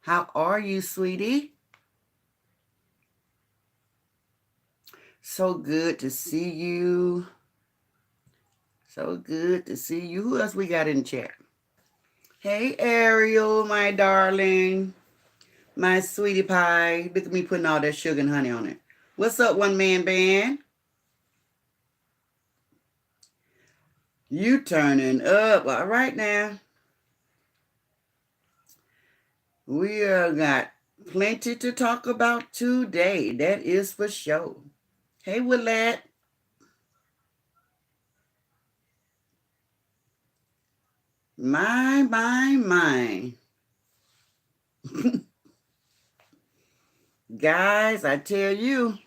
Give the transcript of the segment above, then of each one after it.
How are you, sweetie? So good to see you. So good to see you. Who else we got in chat? Hey, Ariel, my darling. My sweetie pie. Look at me putting all that sugar and honey on it. What's up, one man band? You turning up. All right now. We got plenty to talk about today. That is for sure. Hey, Willette. My. Guys, I tell you,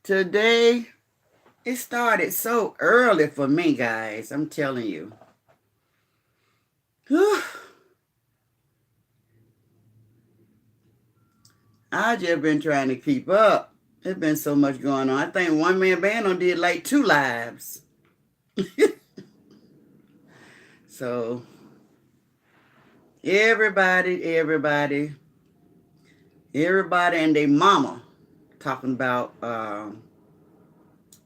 today it started so early for me, guys. I'm telling you. I just been trying to keep up. There's been so much going on. I think one man band on did like 2 lives. So everybody and their mama talking about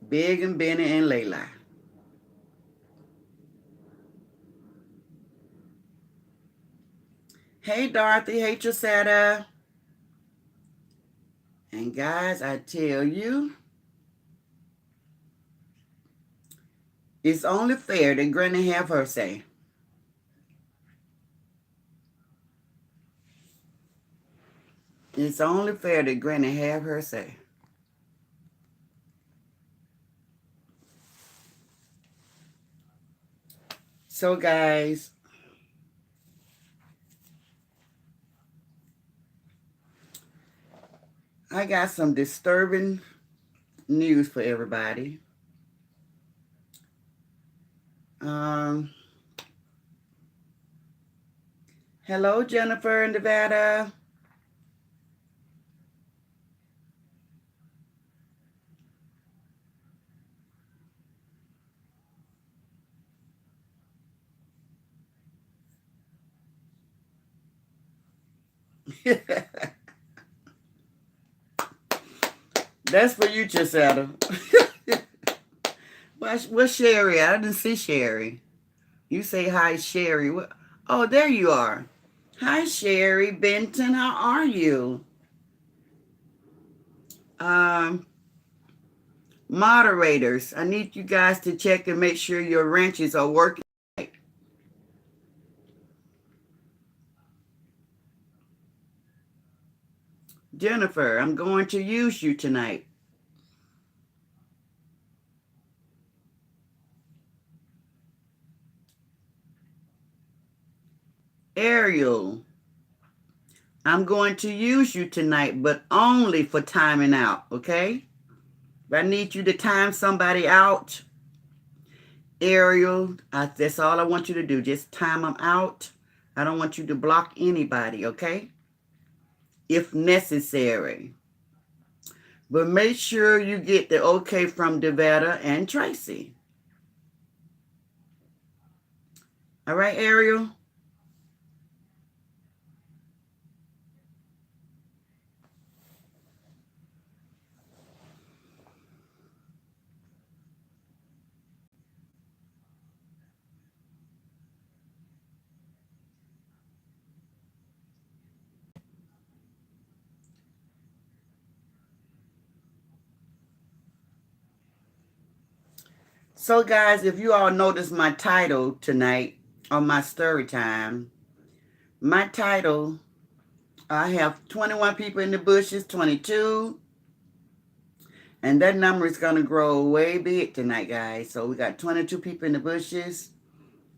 Big and Benny and Layla. Hey, Dorothy. Hey, Tracetta. And guys, I tell you, it's only fair that Granny have her say. It's only fair that Granny have her say. So, guys, I got some disturbing news for everybody. Hello, Jennifer in Nevada. That's for you, Chisetta. What's Sherry? I didn't see Sherry. You say hi, Sherry. Oh, there you are. Hi, Sherry Benton. How are you? Moderators, I need you guys to check and make sure your wrenches are working. Jennifer, I'm going to use you tonight. Ariel, I'm going to use you tonight, but only for timing out, okay? If I need you to time somebody out, Ariel, that's all I want you to do. Just time them out. I don't want you to block anybody, okay? If necessary. But make sure you get the okay from Devetta and Tracy. All right, Ariel? So, guys, if you all notice my title tonight on my story time, my title, I have 21 people in the bushes, 22, and that number is going to grow way big tonight, guys. So we got 22 people in the bushes,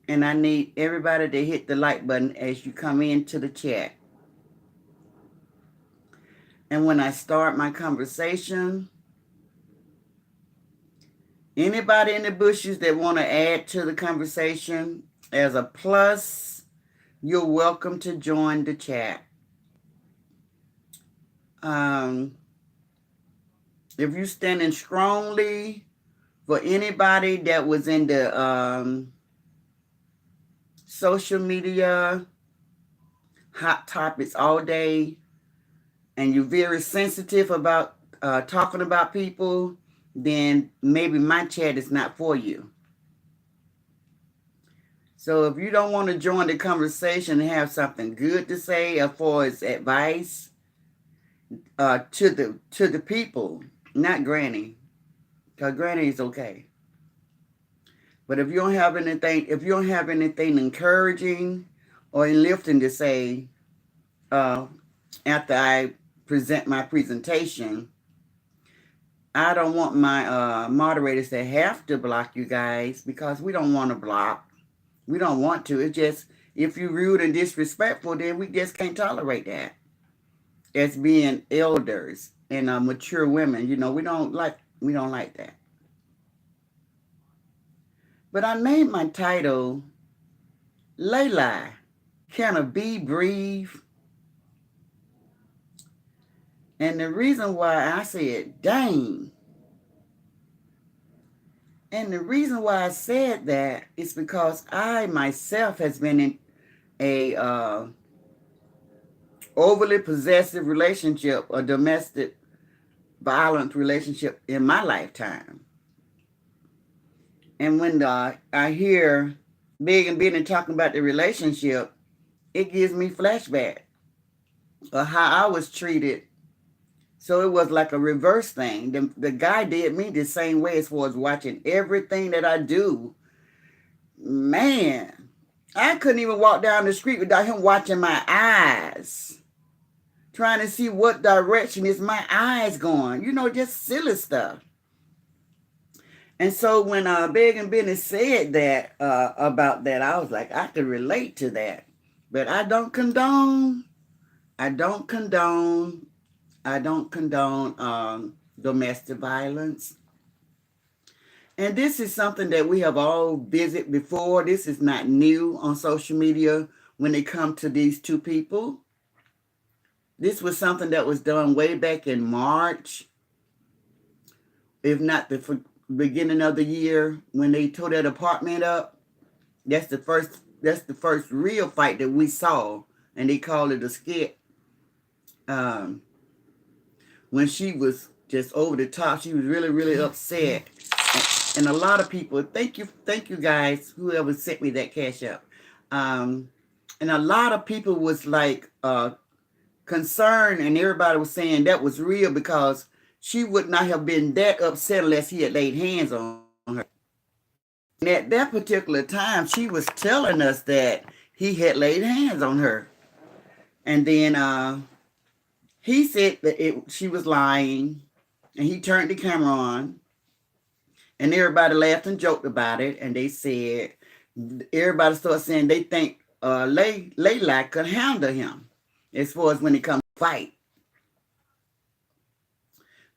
and I need everybody to hit the like button as you come into the chat. And when I start my conversation, anybody in the bushes that want to add to the conversation as a plus, you're welcome to join the chat. If you're standing strongly for anybody that was in the social media hot topics all day and you're very sensitive about talking about people, then maybe my chat is not for you. So if you don't want to join the conversation and have something good to say as far as advice to the people, not Granny, because Granny is okay. But if you don't have anything encouraging or lifting to say after I present my presentation, I don't want my moderators to have to block you guys because we don't want to block. We don't want to. It's just if you're rude and disrespectful, then we just can't tolerate that. As being elders and mature women, we don't like that. But I made my title Layla. Can a bee breathe? And the reason why I said dang, and the reason why I said that is because I myself has been in a overly possessive relationship, a domestic violence relationship in my lifetime. And when I hear Big and Benny talking about the relationship, it gives me flashback of how I was treated. So it was like a reverse thing. The guy did me the same way as far as watching everything that I do. Man, I couldn't even walk down the street without him watching my eyes, trying to see what direction is my eyes going. Just silly stuff. And so when Big and Benny said that about that, I was like, I could relate to that. But I don't condone domestic violence. And this is something that we have all visited before. This is not new on social media when it comes to these two people. This was something that was done way back in March, if not the beginning of the year when they tore that apartment up. That's the first real fight that we saw, and they called it a skit. When she was just over the top, she was really, really upset. And a lot of people, thank you guys, whoever sent me that cash up. And a lot of people was like concerned, and everybody was saying that was real because she would not have been that upset unless he had laid hands on her. And at that particular time, she was telling us that he had laid hands on her. And then he said that she was lying, and he turned the camera on, and everybody laughed and joked about it. And they said, everybody started saying they think Layla could handle him as far as when it comes to fight.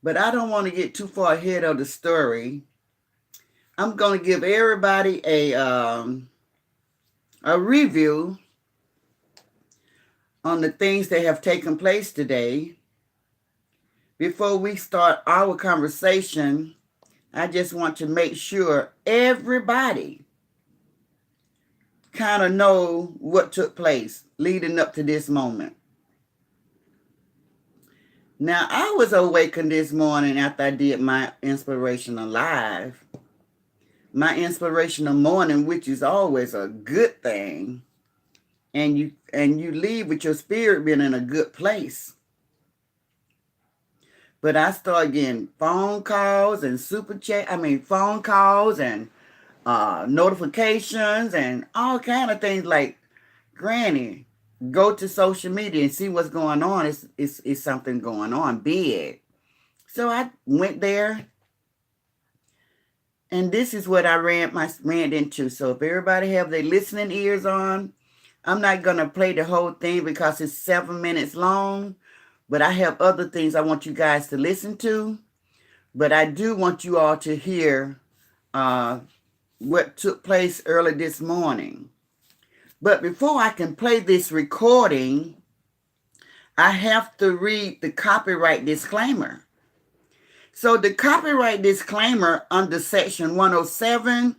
But I don't want to get too far ahead of the story. I'm going to give everybody a review on the things that have taken place today. Before we start our conversation, I just want to make sure everybody kind of know what took place leading up to this moment. Now, I was awakened this morning after I did my inspirational live. My inspirational morning, which is always a good thing. And you leave with your spirit being in a good place. But I started getting phone calls and phone calls and notifications and all kind of things like, Granny, go to social media and see what's going on. It's something going on big. So I went there, and this is what I ran into. So if everybody have their listening ears on, I'm not going to play the whole thing because it's 7 minutes long, but I have other things I want you guys to listen to. But I do want you all to hear what took place early this morning. But before I can play this recording, I have to read the copyright disclaimer. So the copyright disclaimer under Section 107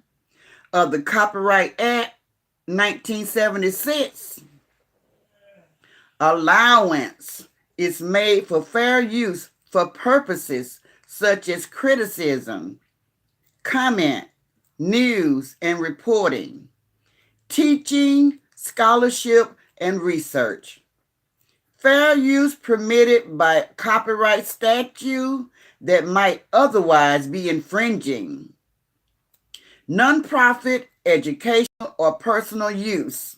of the Copyright Act 1976 Allowance is made for fair use for purposes such as criticism, comment, news, and reporting, teaching, scholarship, and research. Fair use permitted by copyright statute that might otherwise be infringing. Nonprofit, educational, or personal use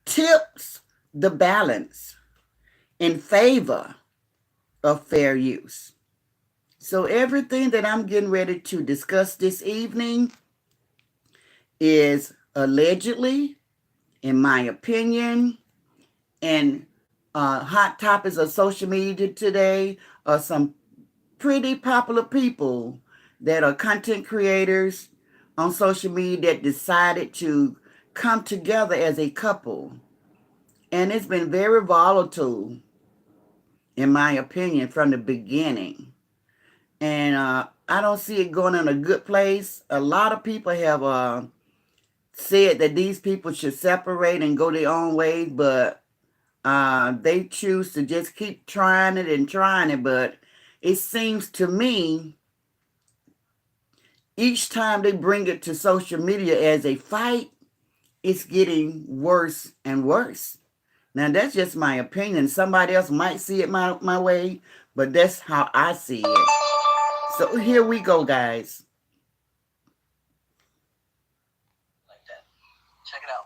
tips the balance in favor of fair use. So everything that I'm getting ready to discuss this evening is allegedly, in my opinion, and hot topics of social media today are some pretty popular people that are content creators on social media that decided to come together as a couple. And it's been very volatile, in my opinion, from the beginning. And I don't see it going in a good place. A lot of people have said that these people should separate and go their own ways, but they choose to just keep trying it. But it seems to me each time they bring it to social media as a fight, it's getting worse and worse. Now, that's just my opinion. Somebody else might see it my way, but that's how I see it. So here we go, guys. Like that. Check it out.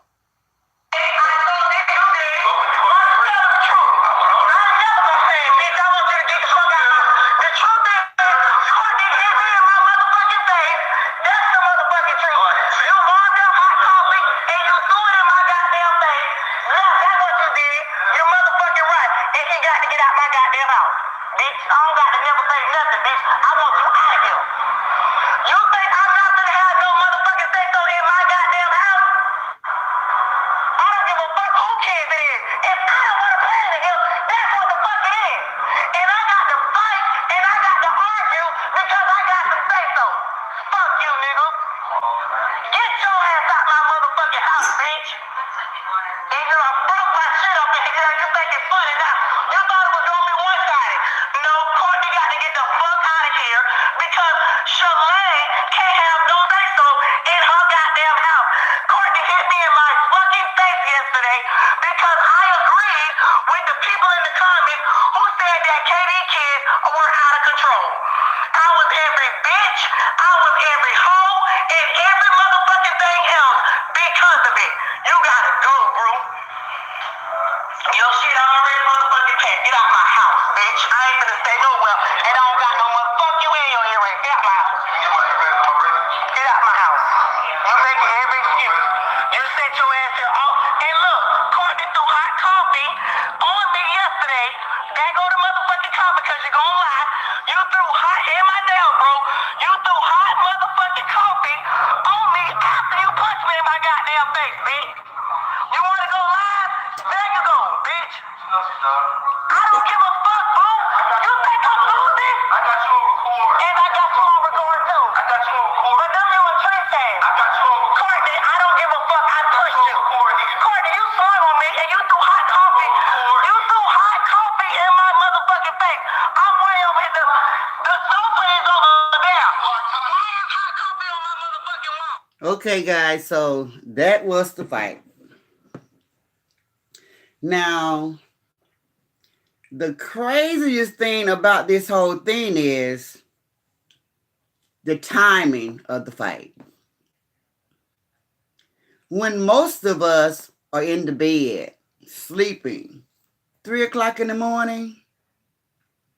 Okay, guys, so that was the fight. Now, the craziest thing about this whole thing is the timing of the fight. When most of us are in the bed, sleeping, 3 o'clock in the morning,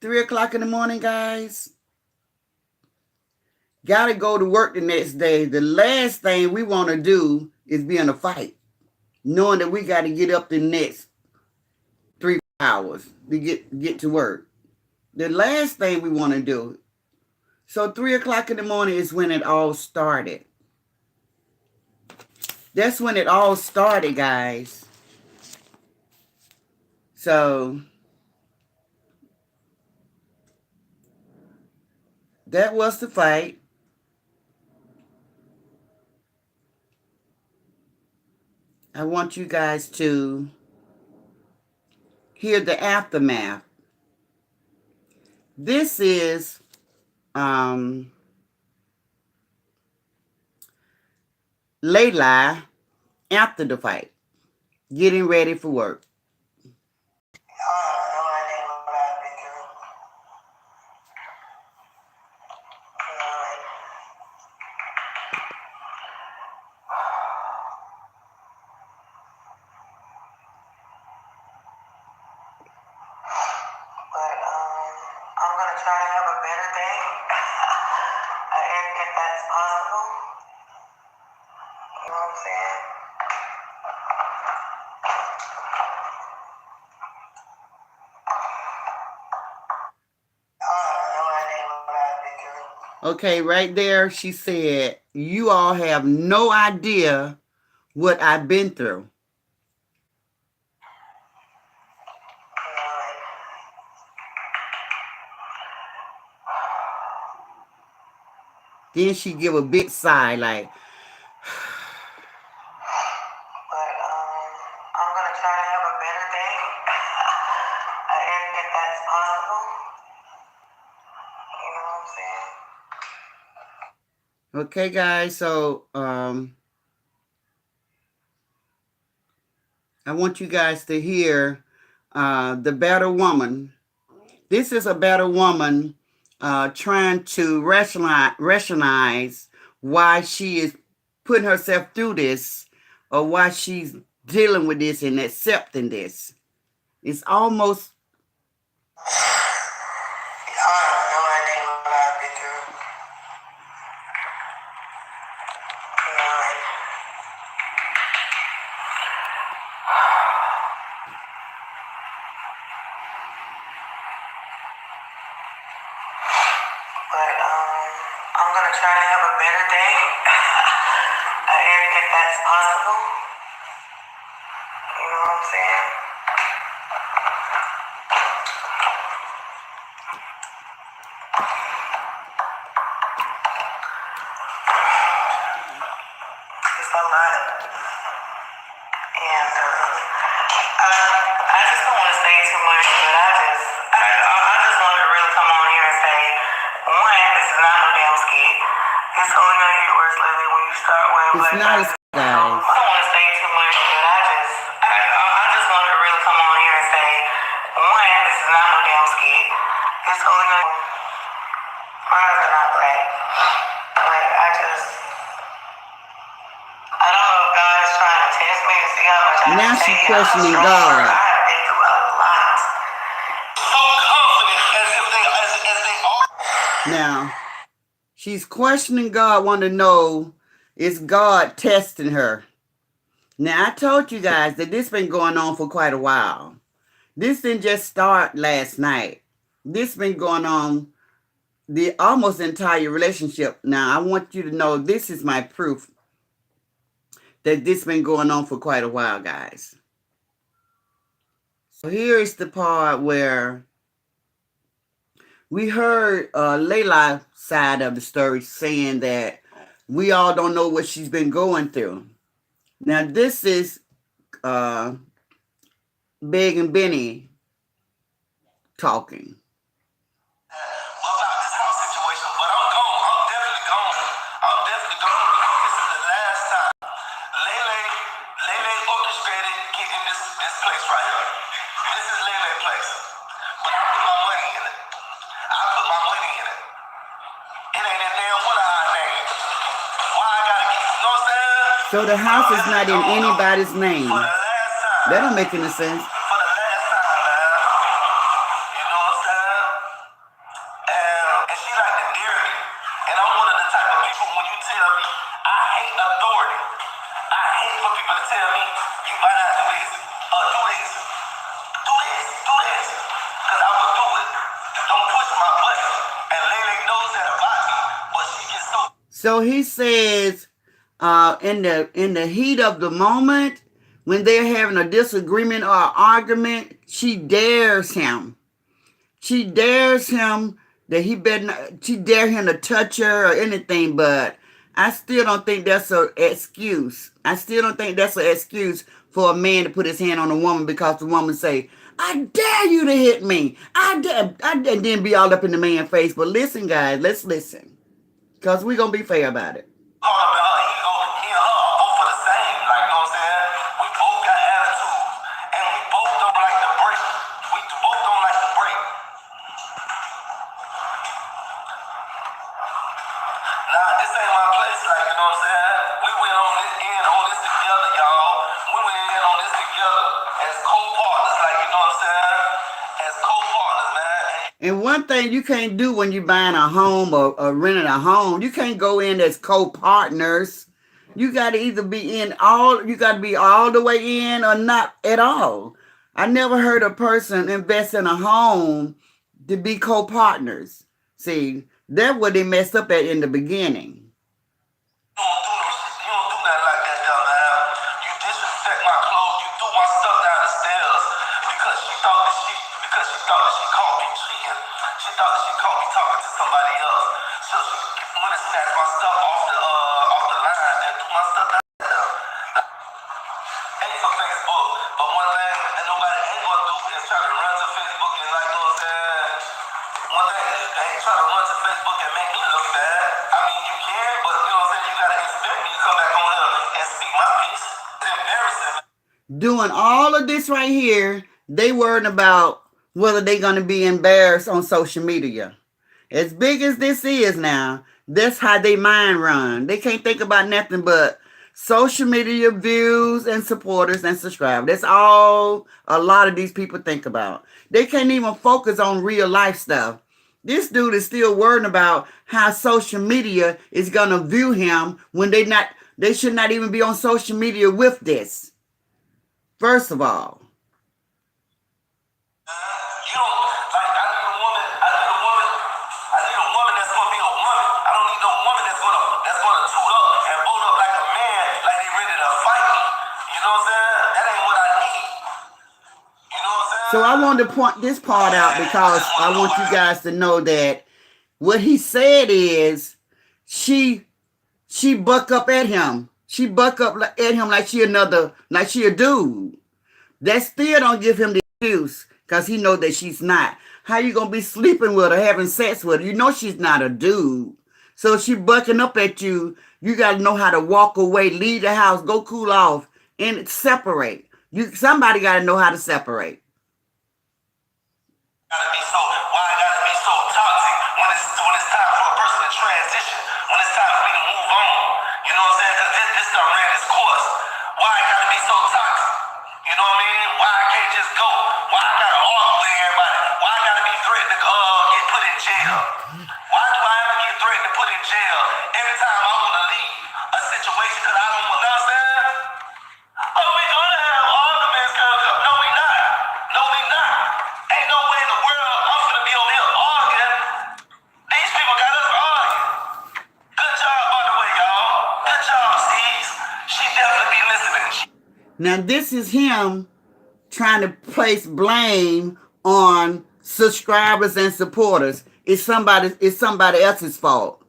3 o'clock in the morning, guys, gotta go to work the next day. The last thing we want to do is be in a fight, knowing that we got to get up the next 3 hours to get to work. The last thing we want to do. So 3 o'clock in the morning is when it all started. That's when it all started, guys. So that was the fight. I want you guys to hear the aftermath. This is Layla after the fight, getting ready for work. I'm gonna try to have a better day. If that's possible. You know what I'm saying? Okay, right there, she said, you all have no idea what I've been through. Then she give a big sigh like, I'm gonna try to have a better day. If that's possible. You know what I'm saying? okay, guys, so I want you guys to hear the battered woman. This is a battered woman trying to rationalize why she is putting herself through this, or why she's dealing with this and accepting this. It's almost... I'm gonna try to have a better day. If that's possible. You know what I'm saying? It's a lot. And I just don't want to say too much, but I just wanted to really come on here and say, one, this is not no damn skit. It's only gonna get worse lately when you start wearing It's black. not a skit, guys. I don't want to say too much, but I just wanted to really come on here and say, one, this is not no damn skit. It's only gonna. Why is it not black? Like I don't know if God is trying to test me to see how much I can Now take. she's questioning God. I've been through a lot. So confident as they are. Now, she's questioning God, want to know, is God testing her? Now, I told you guys that this been going on for quite a while. This didn't just start last night. This been going on the almost entire relationship. Now, I want you to know this is my proof that this been going on for quite a while, guys. So here is the part where we heard Layla's side of the story, saying that we all don't know what she's been going through. Now, this is Big and Benny talking. About this house situation, but I'm gone. I'm definitely gone. Because this is the last time. Lele orchestrated getting this place right here. This is Lele's place. But I put my money in it. It ain't in there with our name. Why I gotta get, you know what I'm saying? So the house is not in anybody's name. For the last time. That don't make any sense. For the last time, man. You know what I'm saying? And she like to dare me. And I'm one of the type of people, when you tell me, I hate authority. I hate for people to tell me, you might not do this, or do this. Do this. Because I will do it. Don't push my button. And Lele knows that about me, but she gets so... So he says, in the heat of the moment, when they're having a disagreement or argument, she dares him. She dares him that he better not, she dare him to touch her or anything, but I still don't think that's an excuse. I still don't think that's an excuse for a man to put his hand on a woman because the woman say, I dare you to hit me. I dare, and then be all up in the man's face. But listen, guys, let's listen. Because we're going to be fair about it. Caught up in her ego. Me and her are both for the same. Like, you know what I'm saying? We both got attitudes. And we both don't like to break. We both don't like to break. Nah, this ain't my place. Like, you know what I'm saying? We went on this together, y'all. We went in on this together as co-partners. Like, you know what I'm saying? As co-partners, man. And one thing you can't do when you're buying a home or renting a home, you can't go in as co-partners. You got to either be you got to be all the way in or not at all. I never heard a person invest in a home to be co-partners. See, that's what they messed up at in the beginning. You don't do nothing like that, dumb man. You disrespect my clothes. You threw my stuff down the stairs because she thought that she caught me cheating. She thought that she caught me talking to somebody else. So she went and snatched my stuff off the line and threw my stuff down there. Ain't for Facebook, but one thing that nobody ain't gonna do is try to run to Facebook and like, you know what I'm saying? One thing they ain't try to run to Facebook and make me look bad. I mean, you can, but you know what I'm saying? You gotta expect me to come back on here and speak my piece. It's embarrassing. Doing all of this right here, they worried about whether they're going to be embarrassed on social media. As big as this is now, that's how they mind run. They can't think about nothing but social media views and supporters and subscribers. That's all a lot of these people think about. They can't even focus on real life stuff. This dude is still worrying about how social media is going to view him when they should not even be on social media with this. First of all, You don't like. I need a woman that's gonna be a woman. I don't need no woman that's gonna toot up and bolt up like a man, like they ready to fight me. You know what I'm saying? That ain't what I need. You know what I'm saying? so I wanted to point this part out because I want you guys to know that what he said is she buck up at him. She buck up at him like she a dude. That still don't give him the excuse because he know that she's not. How you gonna be sleeping with her, having sex with her? You know she's not a dude. So she bucking up at you. You gotta know how to walk away, leave the house, go cool off, and separate. Somebody gotta know how to separate. Why I gotta be so toxic when it's time for a person to transition, when it's time for me to move on. You know what I'm saying? Because this done ran its course. Why I gotta be so toxic? You know what I mean? Why I can't just go? Why I gotta argue with everybody? Why I gotta be threatened to get put in jail? Why do I have to get threatened to put in jail every time I want to leave a situation because I don't want nothing? Oh, we gonna have arguments, girl. No, we not. No, we not. Ain't no way in the world I'm gonna be over here arguing. These people got us arguing. Good job, by the way, y'all. Good job, Steve. She definitely be listening. Now this is him trying to place blame on subscribers and supporters. It's somebody else's fault.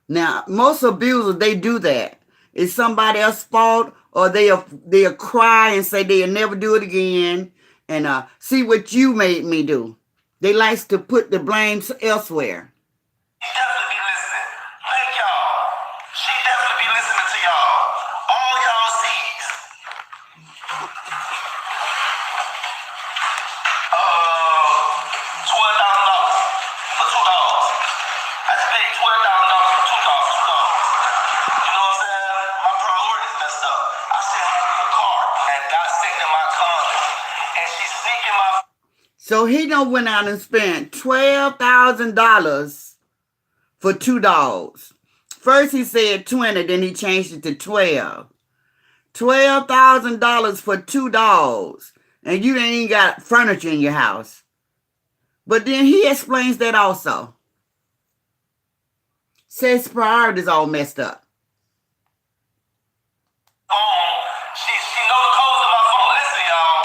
Now most abusers, they do that. It's somebody else's fault, or they'll cry and say they'll never do it again, and see what you made me do. They like to put the blame elsewhere. She definitely be listening. Thank y'all. She definitely be listening to y'all. All y'all sees. $12,000 for 2 dogs. I just paid $12,000 for 2 dogs. You know what I'm saying? My priorities messed up. I said I need a car, and got sick in my car, and she's sneaking my. So he done went out and spent $12,000 for 2 dogs. First he said 20, then he changed it to 12. $12,000 for 2 dogs, and you ain't got furniture in your house. But then he explains that also. Says priorities all messed up. She know the codes of my phone. Listen, y'all.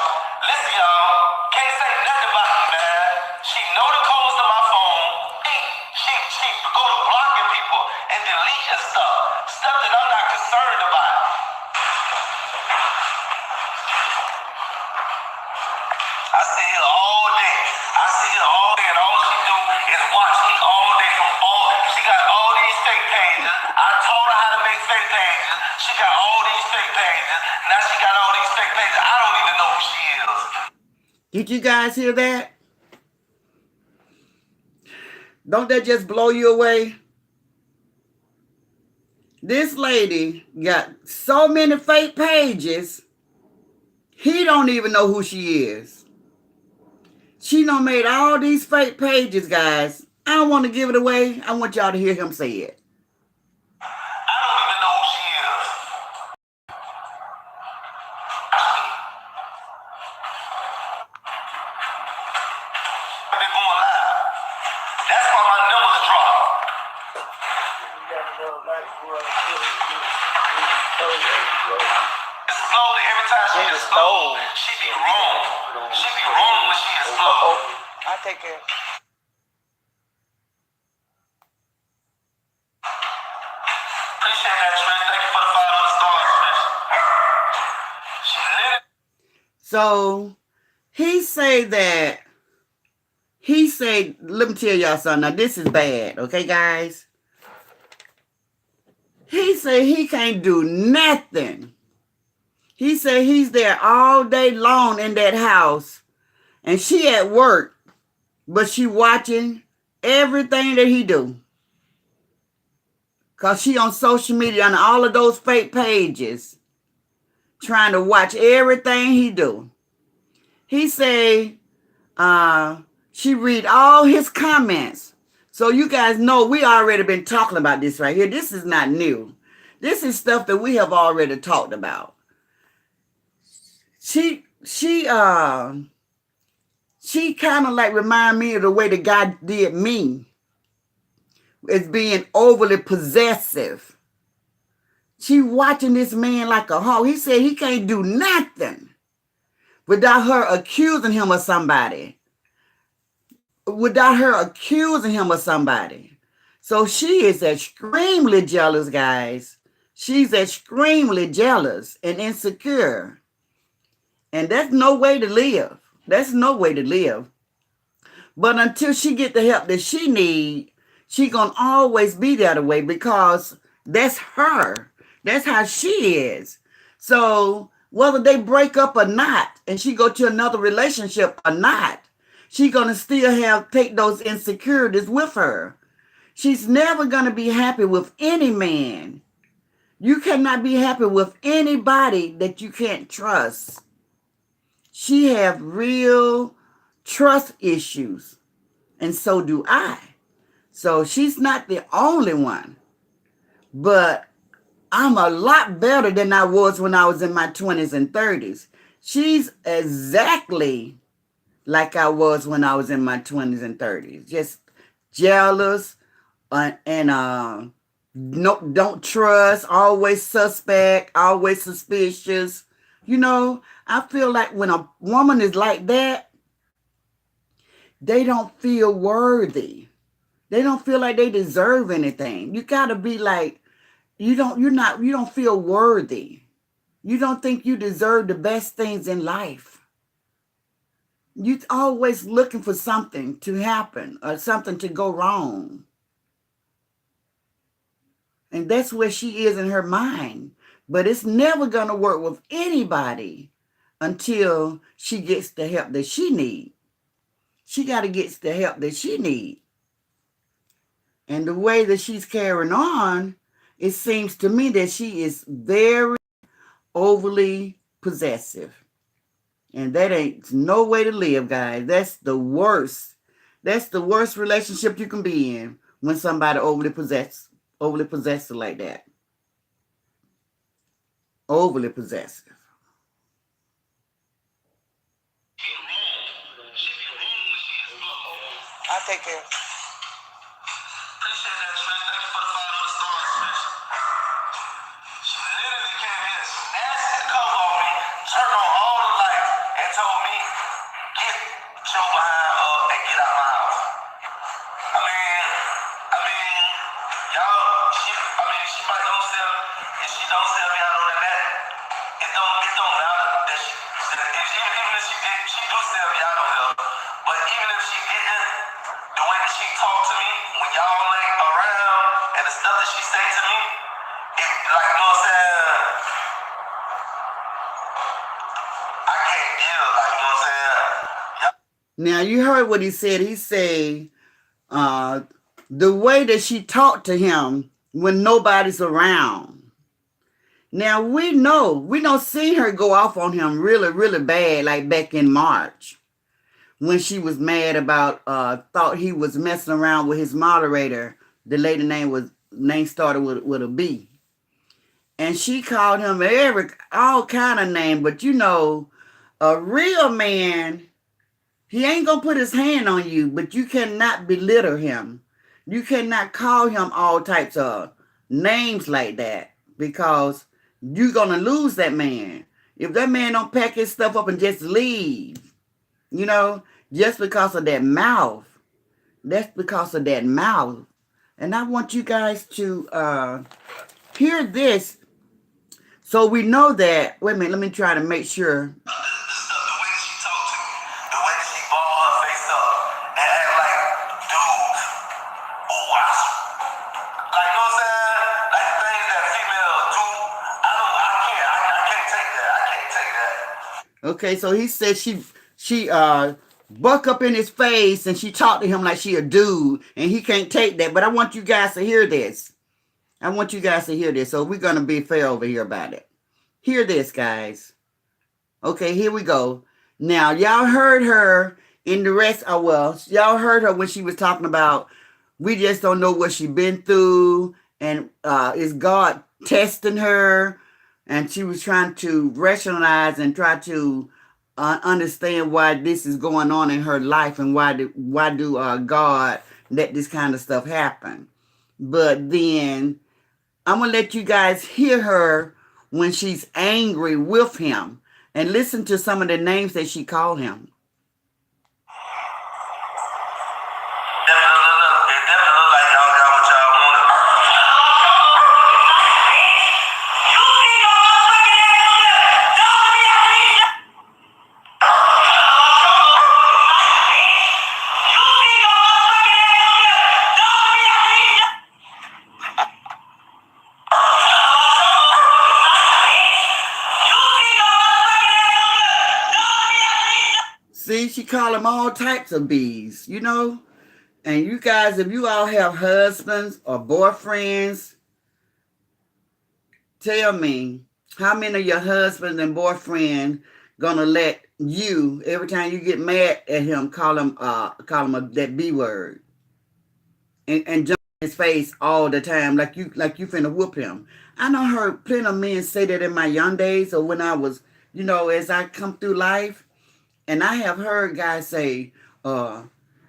Can't say nothing about me, man. She know the codes of my phone. She go to blocking people and deleting stuff that I'm not concerned about. I sit here all day. I sit here all day, and all she do is watch me all day from all. She got all these fake pages. I taught her how to make fake pages. She got all these fake pages. Now she got all these fake pages. I don't even know who she is. Did you guys hear that? Don't that just blow you away? This lady got so many fake pages, he don't even know who she is. She done made all these fake pages, guys. I don't want to give it away. I want y'all to hear him say it. I don't even know who she is. But they're going live. That's why my numbers dropped. Slowly, every time she is slow, she be wrong. She be wrong when she is slow. I take care. Appreciate that, Trish. Thank you for the 500 stars, Trish. She literally. So he say, let me tell y'all something. Now this is bad, okay, guys? He say he can't do nothing. He said he's there all day long in that house, and she at work, but she watching everything that he do. Because she on social media on all of those fake pages, trying to watch everything he do. He say she read all his comments. So you guys know we already been talking about this right here. This is not new. This is stuff that we have already talked about. She kind of like remind me of the way that God did me. As being overly possessive. She watching this man like a hawk. He said he can't do nothing without her accusing him of somebody. So she is extremely jealous, guys. She's extremely jealous and insecure. And that's no way to live. That's no way to live. But until she get the help that she need, she gonna always be that way because that's her. That's how she is. So whether they break up or not, and she go to another relationship or not, she gonna still take those insecurities with her. She's never gonna be happy with any man. You cannot be happy with anybody that you can't trust. She have real trust issues, and so do I. So she's not the only one, but I'm a lot better than I was when I was in my 20s and 30s. She's exactly like I was when I was in my 20s and 30s. Just jealous and no, don't trust, always suspect, always suspicious. You know, I feel like when a woman is like that, they don't feel worthy. They don't feel like they deserve anything. You gotta be like, you don't feel worthy. You don't think you deserve the best things in life. You're always looking for something to happen or something to go wrong. And that's where she is in her mind. But it's never gonna work with anybody until she gets the help that she needs. She gotta get the help that she needs. And the way that she's carrying on, it seems to me that she is very overly possessive. And that ain't no way to live, guys. That's the worst. That's the worst relationship you can be in when somebody overly possessive like that. Overly possessive. I'll take care. Appreciate that, Trish. Thank you for the 500 stars, Trish. She literally came in, snatched the cover on me, turned on all the lights, and told me, get your behind up and get out my house. Y'all, she might don't sell, if she don't sell me out on that, it don't matter that even if she do sell me out on her. But even if she didn't, the way that she talked to me when y'all ain't around and the stuff that she say to me, it like you know what I'm saying. I can't deal like you know what I'm saying. Now you heard what he said. He said the way that she talked to him when nobody's around. Now we don't see her go off on him really, really bad like back in March when she was mad about thought he was messing around with his moderator. The lady name started with a B. And she called him all kind of name, but a real man, he ain't gonna put his hand on you, but you cannot belittle him. You cannot call him all types of names like that because you're gonna lose that man. If that man don't pack his stuff up and just leave, just because of that mouth. That's because of that mouth. And I want you guys to hear this so we know that. Wait a minute, let me try to make sure. The way that she talked to me, the way that she balled her face up and act like, dude, oh, like, you know what I'm saying? Like the things that females do, I can't take that. I can't take that. Okay, so he said she buck up in his face and she talked to him like she a dude and he can't take that. But I want you guys to hear this. So we're gonna be fair over here about it. Hear this, guys. Okay, here we go. Now, y'all heard her in the rest. Y'all heard her when she was talking about we just don't know what she been through and is God testing her, and she was trying to rationalize and try to understand why this is going on in her life and why do God let this kind of stuff happen. But then I'm gonna let you guys hear her when she's angry with him and listen to some of the names that she called him. It definitely look like y'all got what y'all wanted. You think I'm See, she called him all types of bees, And you guys, if you all have husbands or boyfriends, tell me how many of your husbands and boyfriends gonna let you every time you get mad at him call him that B word and jump in his face all the time like you finna whoop him. I know heard plenty of men say that in my young days or when I was as I come through life. And I have heard guys say,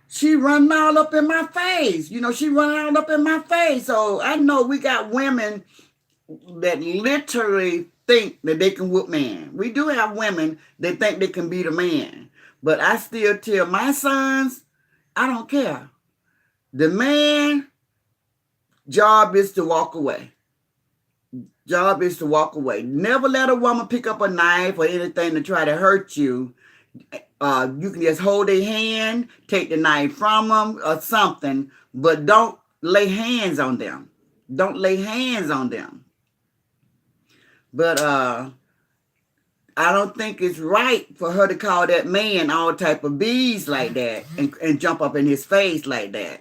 she running all up in my face. She running all up in my face. So I know we got women that literally think that they can whoop man. We do have women that think they can beat a man. But I still tell my sons, I don't care. The man job is to walk away. Never let a woman pick up a knife or anything to try to hurt you. You can just hold their hand, take the knife from them or something, but don't lay hands on them. But I don't think it's right for her to call that man all type of bees like that and jump up in his face like that.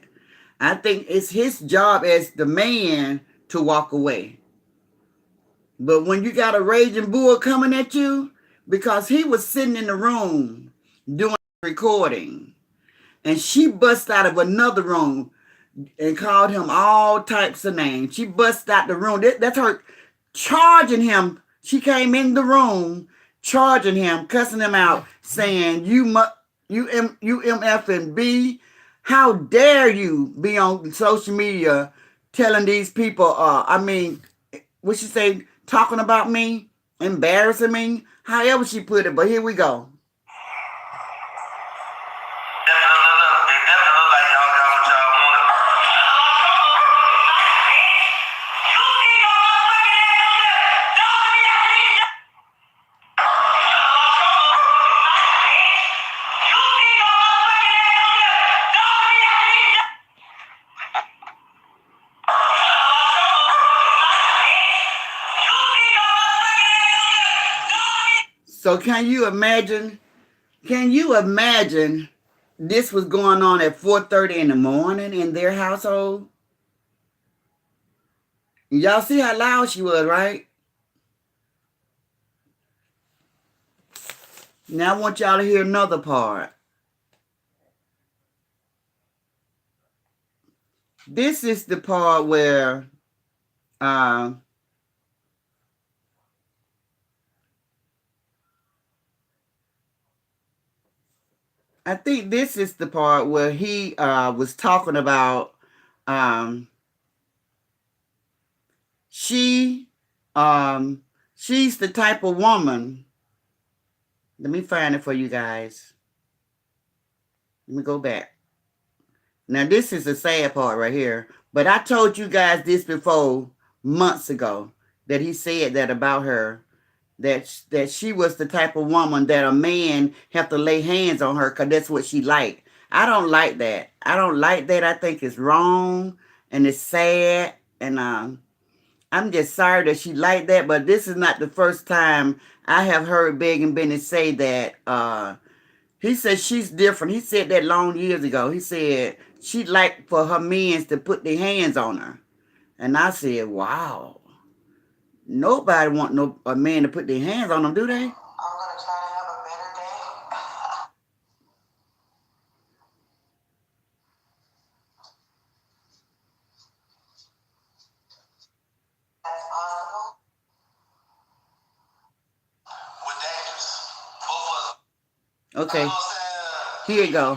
I think it's his job as the man to walk away. But when you got a raging bull coming at you, because he was sitting in the room doing recording, and she bust out of another room and called him all types of names. She bust out the room. That's her charging him. She came in the room charging him, cussing him out, saying, you MF and B, how dare you be on social media telling these people, what she say, talking about me, embarrassing me, however she put it, but here we go. So can you imagine? Can you imagine this was going on at 4:30 in the morning in their household? Y'all see how loud she was, right? Now I want y'all to hear another part. This is the part where I think this is the part where he was talking about she's the type of woman. Let me find it for you guys. Let me go back. Now this is the sad part right here. But I told you guys this before months ago that he said that about her. That she was the type of woman that a man have to lay hands on her because that's what she liked. I don't like that. I don't like that. I think it's wrong and it's sad. And I'm just sorry that she liked that. But this is not the first time I have heard Begging Benny say that. He said she's different. He said that long years ago. He said she'd like for her men to put their hands on her. And I said, wow. Nobody want a man to put their hands on them, do they? I'm gonna try to have a better day. As possible. We're dangerous. Both of us. Okay. You know what I'm saying? Here you go.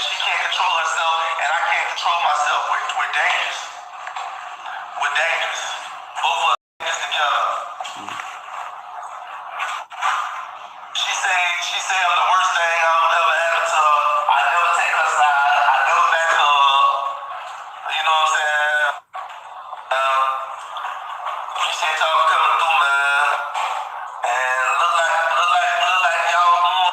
She can't control herself, and I can't control myself. We're dangerous. We're dangerous. Both of us together. She say I'm the worst thing I'll ever happen to her. I never take her side. I never back her up. You know what I'm saying? She said y'all coming through, man. And look like y'all.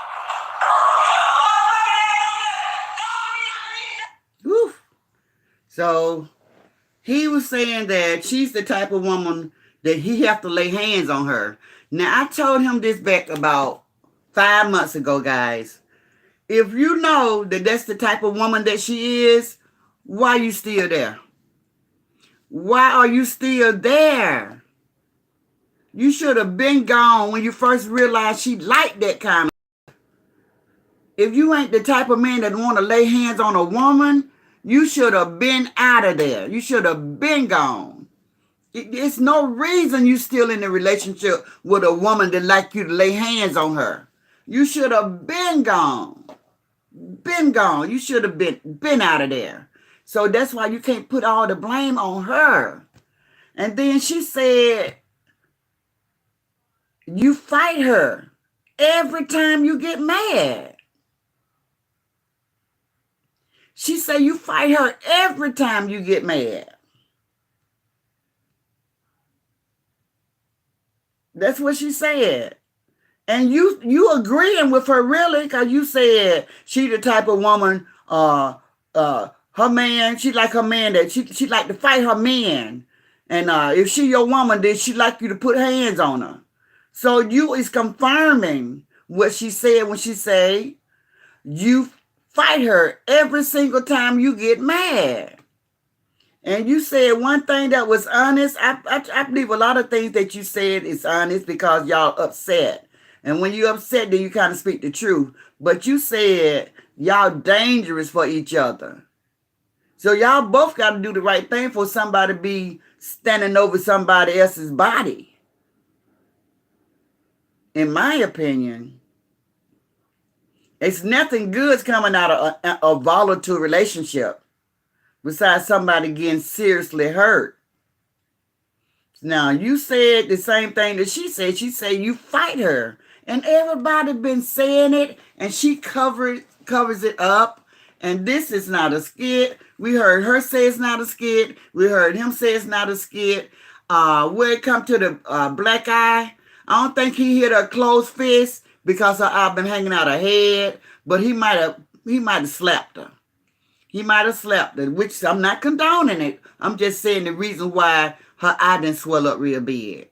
Woo. So he was saying that she's the type of woman that he have to lay hands on her. Now I told him this back about 5 months ago, guys. If you know that that's the type of woman that she is, why are you still there? Why are you still there? You should have been gone when you first realized she liked that kind of. If you ain't the type of man that want to lay hands on a woman, you should have been out of there. You should have been gone. It's no reason you still in a relationship with a woman that like you to lay hands on her. You should have been gone. Been gone. You should have been out of there. So that's why you can't put all the blame on her. And then she said, you fight her every time you get mad. She said you fight her every time you get mad. That's what she said. And you agreeing with her really, because you said she the type of woman, her man, she like her man that she like to fight her man. And if she your woman, then she like you to put hands on her. So you is confirming what she said when she say you fight her every single time you get mad. And you said one thing that was honest. I believe a lot of things that you said is honest because y'all upset. And when you're upset, then you kind of speak the truth. But you said y'all dangerous for each other. So y'all both got to do the right thing for somebody to be standing over somebody else's body. In my opinion, it's nothing good coming out of a volatile relationship. besides somebody getting seriously hurt. Now, you said the same thing that she said. She said you fight her. And everybody been saying it, and she covers it up. And this is not a skit. We heard her say it's not a skit. We heard him say it's not a skit. When it come to the black eye, I don't think he hit her closed fist because her eye been hanging out her head, but he might have slapped her. He might have slapped her, which I'm not condoning it. I'm just saying the reason why her eye didn't swell up real big.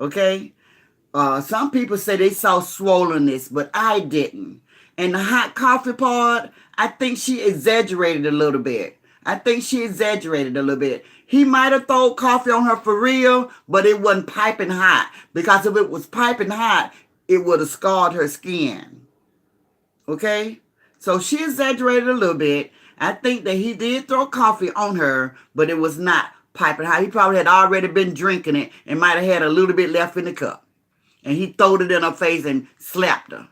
Okay? Some people say they saw swollenness, but I didn't. And the hot coffee part, I think she exaggerated a little bit. He might have thrown coffee on her for real, but it wasn't piping hot. Because if it was piping hot, it would have scarred her skin. Okay? So she exaggerated a little bit. I think that he did throw coffee on her, but it was not piping hot. He probably had already been drinking it and might have had a little bit left in the cup. And he throwed it in her face and slapped her.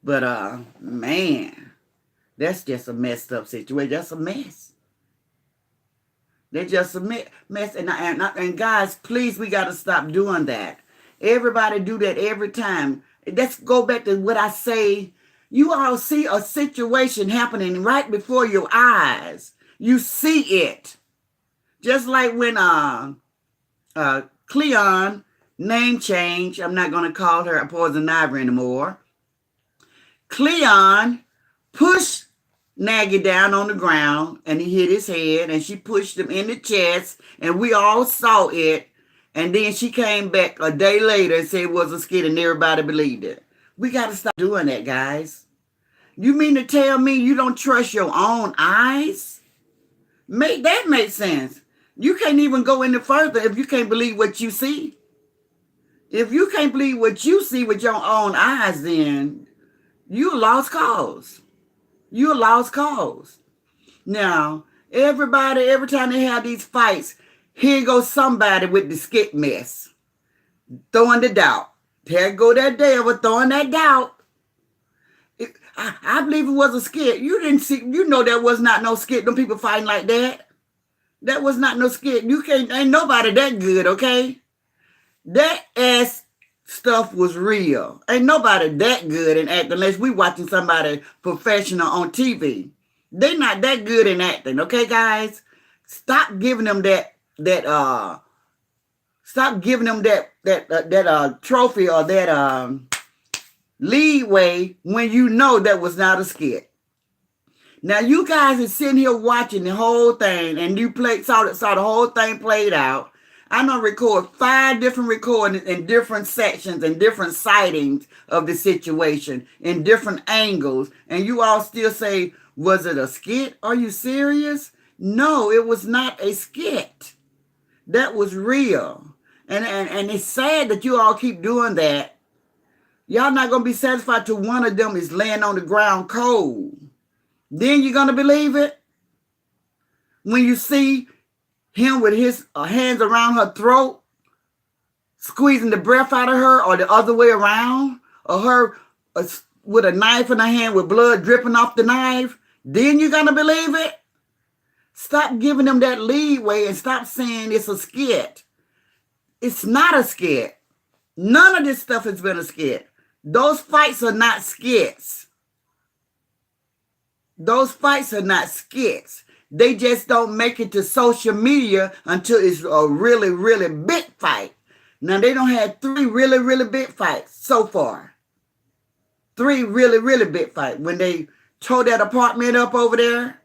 But, man, that's just a messed up situation. That's a mess. They're just a mess. And guys, please, we got to stop doing that. Everybody do that every time. Let's go back to what I say. You all see a situation happening right before your eyes. You see it. Just like when Cleon, name change, I'm not going to call her Poison Ivy anymore. Cleon pushed Nagy down on the ground and he hit his head and she pushed him in the chest and we all saw it. And then she came back a day later and said it was a skit and everybody believed it. We got to stop doing that, guys. You mean to tell me you don't trust your own eyes? Make that make sense. You can't even go any further if you can't believe what you see. If you can't believe what you see with your own eyes, then you lost cause. You lost cause. Now, everybody, every time they have these fights, here goes somebody with the skit mess. Throwing the doubt. There go that devil throwing that doubt. I believe it was a skit. You didn't see, you know that was not no skit. Them people fighting like that. That was not no skit. You can't, ain't nobody that good, okay? That ass stuff was real. Ain't nobody that good in acting unless we watching somebody professional on TV. They not that good in acting, okay, guys? Stop giving them that trophy or that leeway when you know that was not a skit. Now you guys are sitting here watching the whole thing and you saw the whole thing played out. I'm gonna record 5 different recordings in different sections and different sightings of the situation in different angles, and you all still say, was it a skit? Are you serious? No, it was not a skit. That was real. And it's sad that you all keep doing that. Y'all not gonna be satisfied till one of them is laying on the ground cold. Then you're gonna believe it? When you see him with his hands around her throat, squeezing the breath out of her, or the other way around, or her with a knife in her hand with blood dripping off the knife, then you're gonna believe it? Stop giving them that leeway and stop saying it's a skit. It's not a skit. None of this stuff has been a skit. Those fights are not skits. Those fights are not skits. They just don't make it to social media until it's a really, really big fight. Now, they don't have 3 really, really big fights so far. 3 really, really big fights. When they tore that apartment up over there,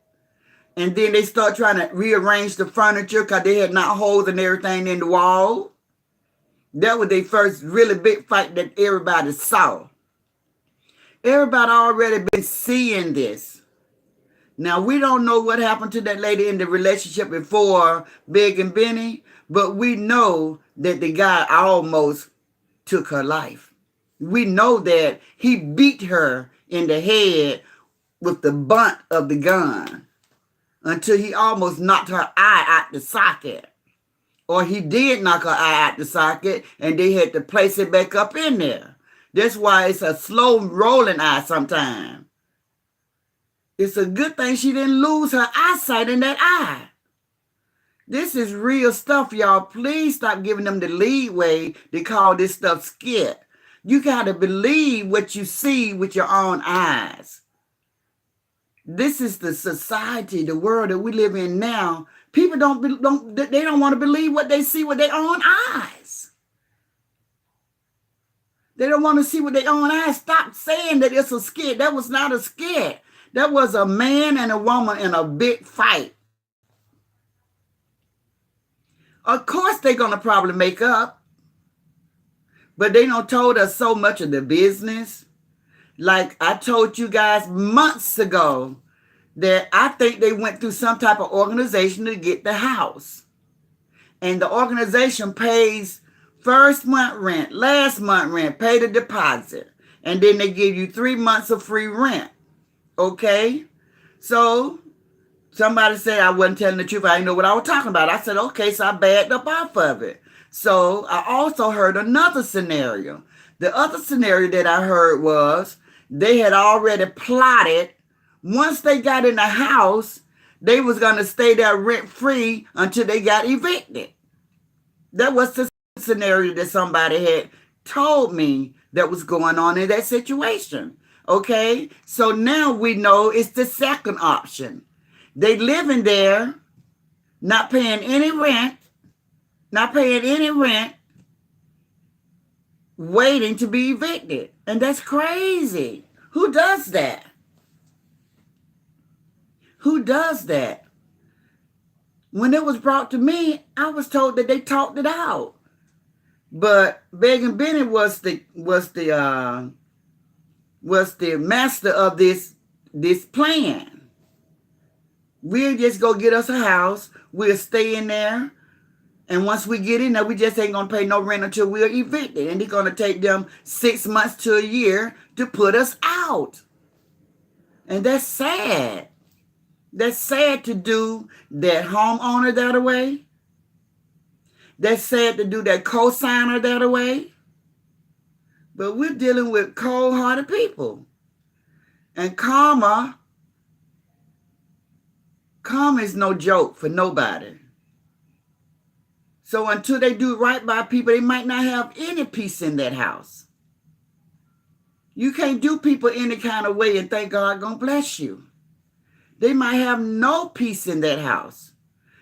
and then they start trying to rearrange the furniture because they had not holes and everything in the wall. That was their first really big fight that everybody saw. Everybody already been seeing this. Now, we don't know what happened to that lady in the relationship before Big and Benny, but we know that the guy almost took her life. We know that he beat her in the head with the butt of the gun until he almost knocked her eye out the socket. Or he did knock her eye out the socket and they had to place it back up in there. That's why it's a slow rolling eye sometimes. It's a good thing she didn't lose her eyesight in that eye. This is real stuff, y'all. Please stop giving them the leeway to call this stuff skit. You got to believe what you see with your own eyes. This is the society, the world that we live in now. People don't want to believe what they see with their own eyes. They don't want to see with their own eyes. Stop saying that it's a skit. That was not a skit. That was a man and a woman in a big fight. Of course, they're going to probably make up. But they don't told us so much of the business. Like I told you guys months ago that I think they went through some type of organization to get the house. And the organization pays first month rent, last month rent, pay the deposit. And then they give you 3 months of free rent. Okay? So somebody said I wasn't telling the truth. I didn't know what I was talking about. I said, okay, so I backed up off of it. So I also heard another scenario. The other scenario that I heard was they had already plotted. Once they got in the house, they was going to stay there rent-free until they got evicted. That was the scenario that somebody had told me that was going on in that situation. Okay? So now we know it's the second option. They living there, not paying any rent, waiting to be evicted. And that's crazy. Who does that? Who does that? When it was brought to me, I was told that they talked it out. But Megan Bennett was the master of this plan. We'll just go get us a house. We'll stay in there. And once we get in there, we just ain't going to pay no rent until we're evicted. And it's going to take them 6 months to a year to put us out. And that's sad. That's sad to do that homeowner that away. That's sad to do that co-signer that away. But we're dealing with cold-hearted people. And karma is no joke for nobody. So until they do right by people, they might not have any peace in that house. You can't do people any kind of way and think God gonna bless you. They might have no peace in that house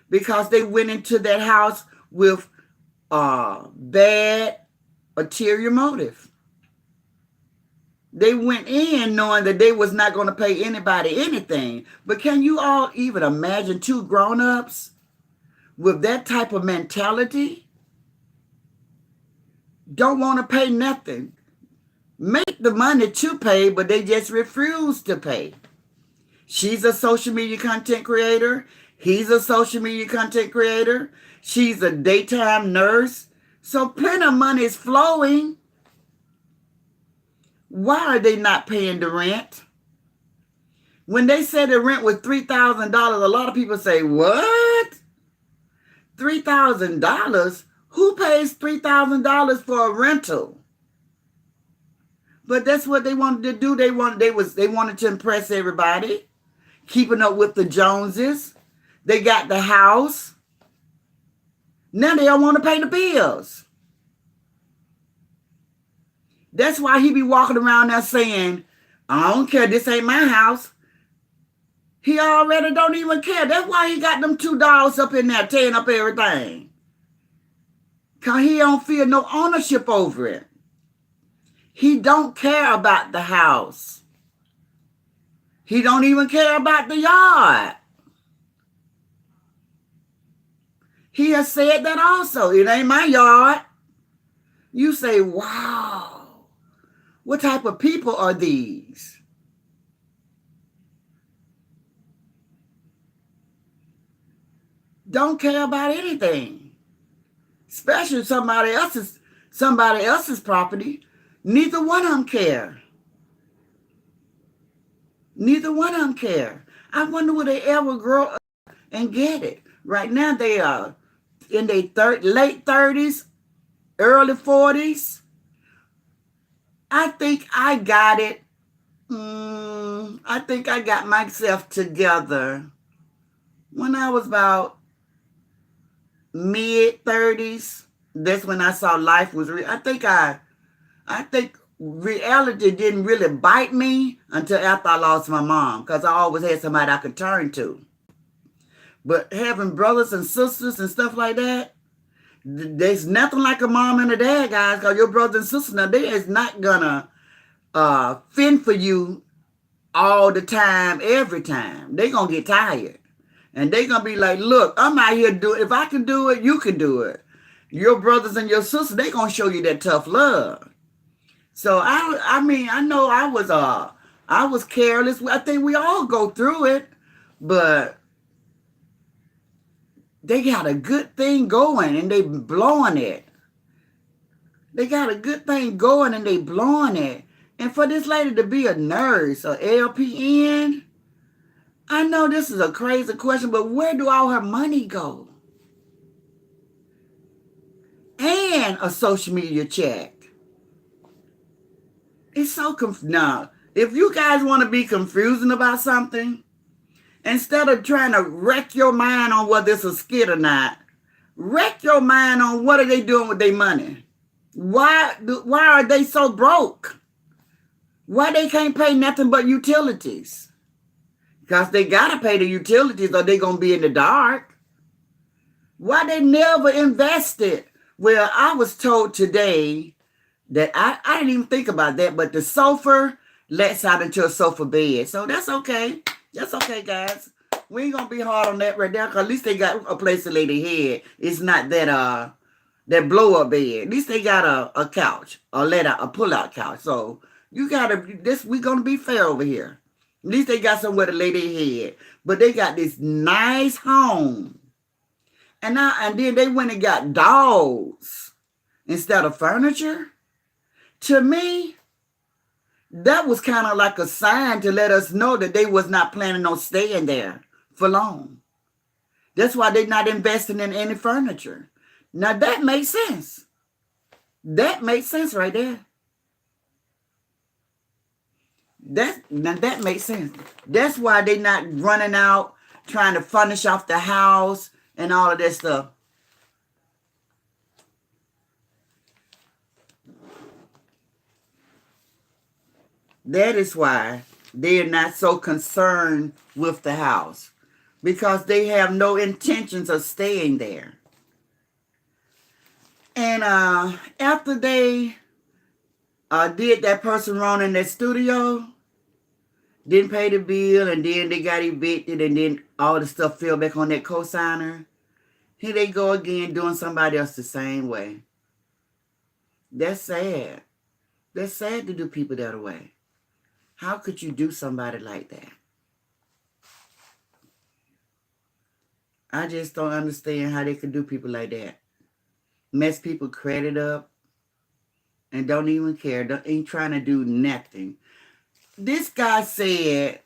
because they went into that house with bad ulterior motive. They went in knowing that they was not going to pay anybody anything. But can you all even imagine two grown-ups with that type of mentality? Don't want to pay nothing. Make the money to pay, but they just refuse to pay. She's a social media content creator. He's a social media content creator. She's a daytime nurse. So plenty of money is flowing. Why are they not paying the rent? When they said the rent was $3,000, a lot of people say, what? $3,000? Who pays $3,000 for a rental? But that's what they wanted to do. They wanted to impress everybody, keeping up with the Joneses. They got the house. Now they don't want to pay the bills. That's why he be walking around there saying, I don't care, this ain't my house. He already don't even care. That's why he got them 2 dogs up in there tearing up everything. Because he don't feel no ownership over it. He don't care about the house. He don't even care about the yard. He has said that also. It ain't my yard. You say, wow. What type of people are these? Don't care about anything. Especially somebody else's property. Neither one of them care. Neither one of them care. I wonder will they ever grow up and get it. Right now they are in their late 30s, early 40s. I think I got it I think I got myself together when I was about mid-30s. That's when I saw life was real. I think reality didn't really bite me until after I lost my mom, because I always had somebody I could turn to. But having brothers and sisters and stuff like that, there's nothing like a mom and a dad, guys, because your brothers and sisters, now, they is not gonna fend for you all the time, every time. They gonna get tired. And they gonna be like, look, I'm out here doing, if I can do it, you can do it. Your brothers and your sisters, they gonna show you that tough love. So I mean, I know I was careless. I think we all go through it, but they got a good thing going and they blowing it. They got a good thing going and they blowing it. And for this lady to be a nurse or LPN, I know this is a crazy question, but where do all her money go? And a social media check. It's so now, if you guys want to be confusing about something, instead of trying to wreck your mind on whether it's a skit or not, wreck your mind on what are they doing with their money. Why are they so broke? Why they can't pay nothing but utilities? Because they got to pay the utilities or they're going to be in the dark. Why they never invested? Well, I was told today that I didn't even think about that, but the sofa lets out into a sofa bed. So that's okay. That's okay, guys. We ain't going to be hard on that right there, because at least they got a place to lay their head. It's not that blow-up bed. At least they got a couch, a pull-out couch. So you got to, we're going to be fair over here. At least they got somewhere to lay their head. But they got this nice home. And then they went and got dogs instead of furniture. To me, that was kind of like a sign to let us know that they was not planning on staying there for long. That's why they're not investing in any furniture. Now that makes sense. That makes sense right there. That makes sense. That's why they're not running out trying to furnish off the house and all of that stuff. That is why they are not so concerned with the house, because they have no intentions of staying there. And after they did that person wrong in that studio, didn't pay the bill, and then they got evicted, and then all the stuff fell back on that cosigner, here they go again doing somebody else the same way. That's sad. That's sad to do people that way. How could you do somebody like that? I just don't understand how they could do people like that. Mess people credit up and don't even care. Ain't trying to do nothing. This guy said,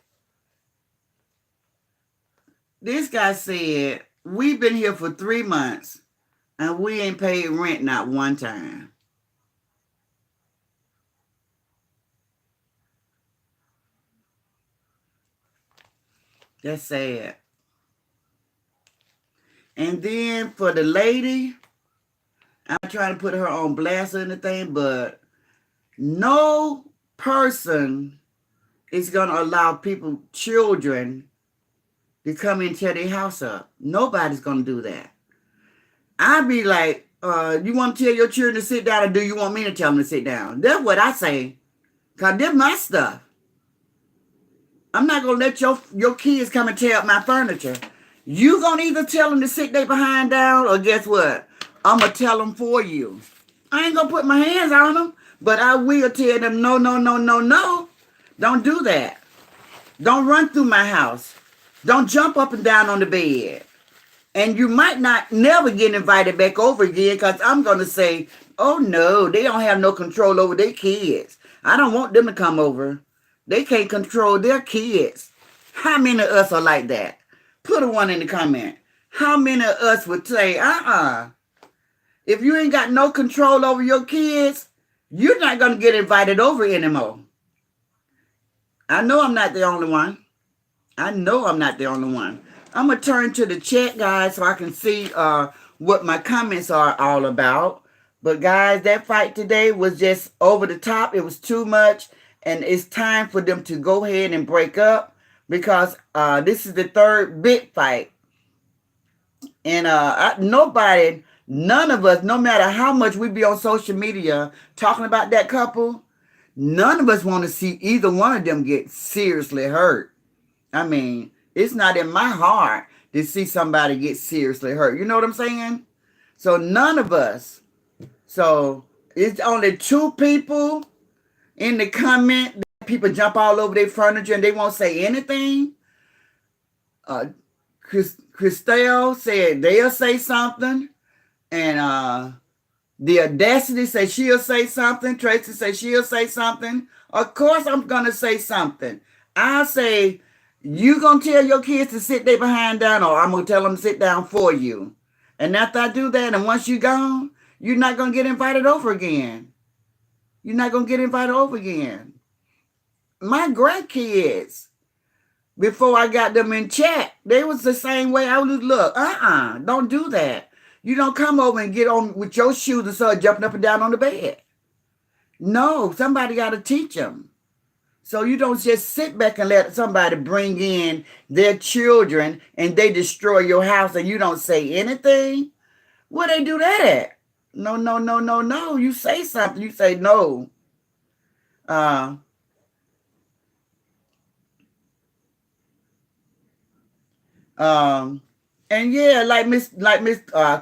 we've been here for 3 months and we ain't paid rent not one time. That's sad. And then for the lady, I'm trying to put her on blast or anything, but no person is going to allow children, to come and tear their house up. Nobody's going to do that. I'd be like, you want to tell your children to sit down, or do you want me to tell them to sit down? That's what I say, because they're my stuff. I'm not going to let your kids come and tear up my furniture. You going to either tell them to sit their behind down, or guess what? I'm going to tell them for you. I ain't going to put my hands on them, but I will tell them, no, no, no, no, no. Don't do that. Don't run through my house. Don't jump up and down on the bed. And you might not never get invited back over again, because I'm going to say, oh, no, they don't have no control over their kids. I don't want them to come over. They can't control their kids. How many of us are like that? Put a one in the comment. How many of us would say, if you ain't got no control over your kids, you're not going to get invited over anymore. I know I'm not the only one. I know I'm not the only one. I'm going to turn to the chat, guys, so I can see what my comments are all about. But, guys, that fight today was just over the top. It was too much, and it's time for them to go ahead and break up because this is the third big fight. And none of us, no matter how much we be on social media talking about that couple, none of us want to see either one of them get seriously hurt. I mean, it's not in my heart to see somebody get seriously hurt. You know what I'm saying? So none of us. So it's only two people in the comment. People jump all over their furniture and they won't say anything. Christelle said they'll say something. And the Audacity say she'll say something. Tracy say she'll say something. Of course I'm going to say something. I'll say, you going to tell your kids to sit their behind down, or I'm going to tell them to sit down for you. And after I do that, and once you're gone, you're not going to get invited over again. You're not going to get invited over again. My grandkids, before I got them in chat, they was the same way. I was look, don't do that. You don't come over and get on with your shoes and start jumping up and down on the bed. No, somebody got to teach them. So you don't just sit back and let somebody bring in their children and they destroy your house and you don't say anything. Where they do that at? No. You say something. You say no. And yeah, like Miss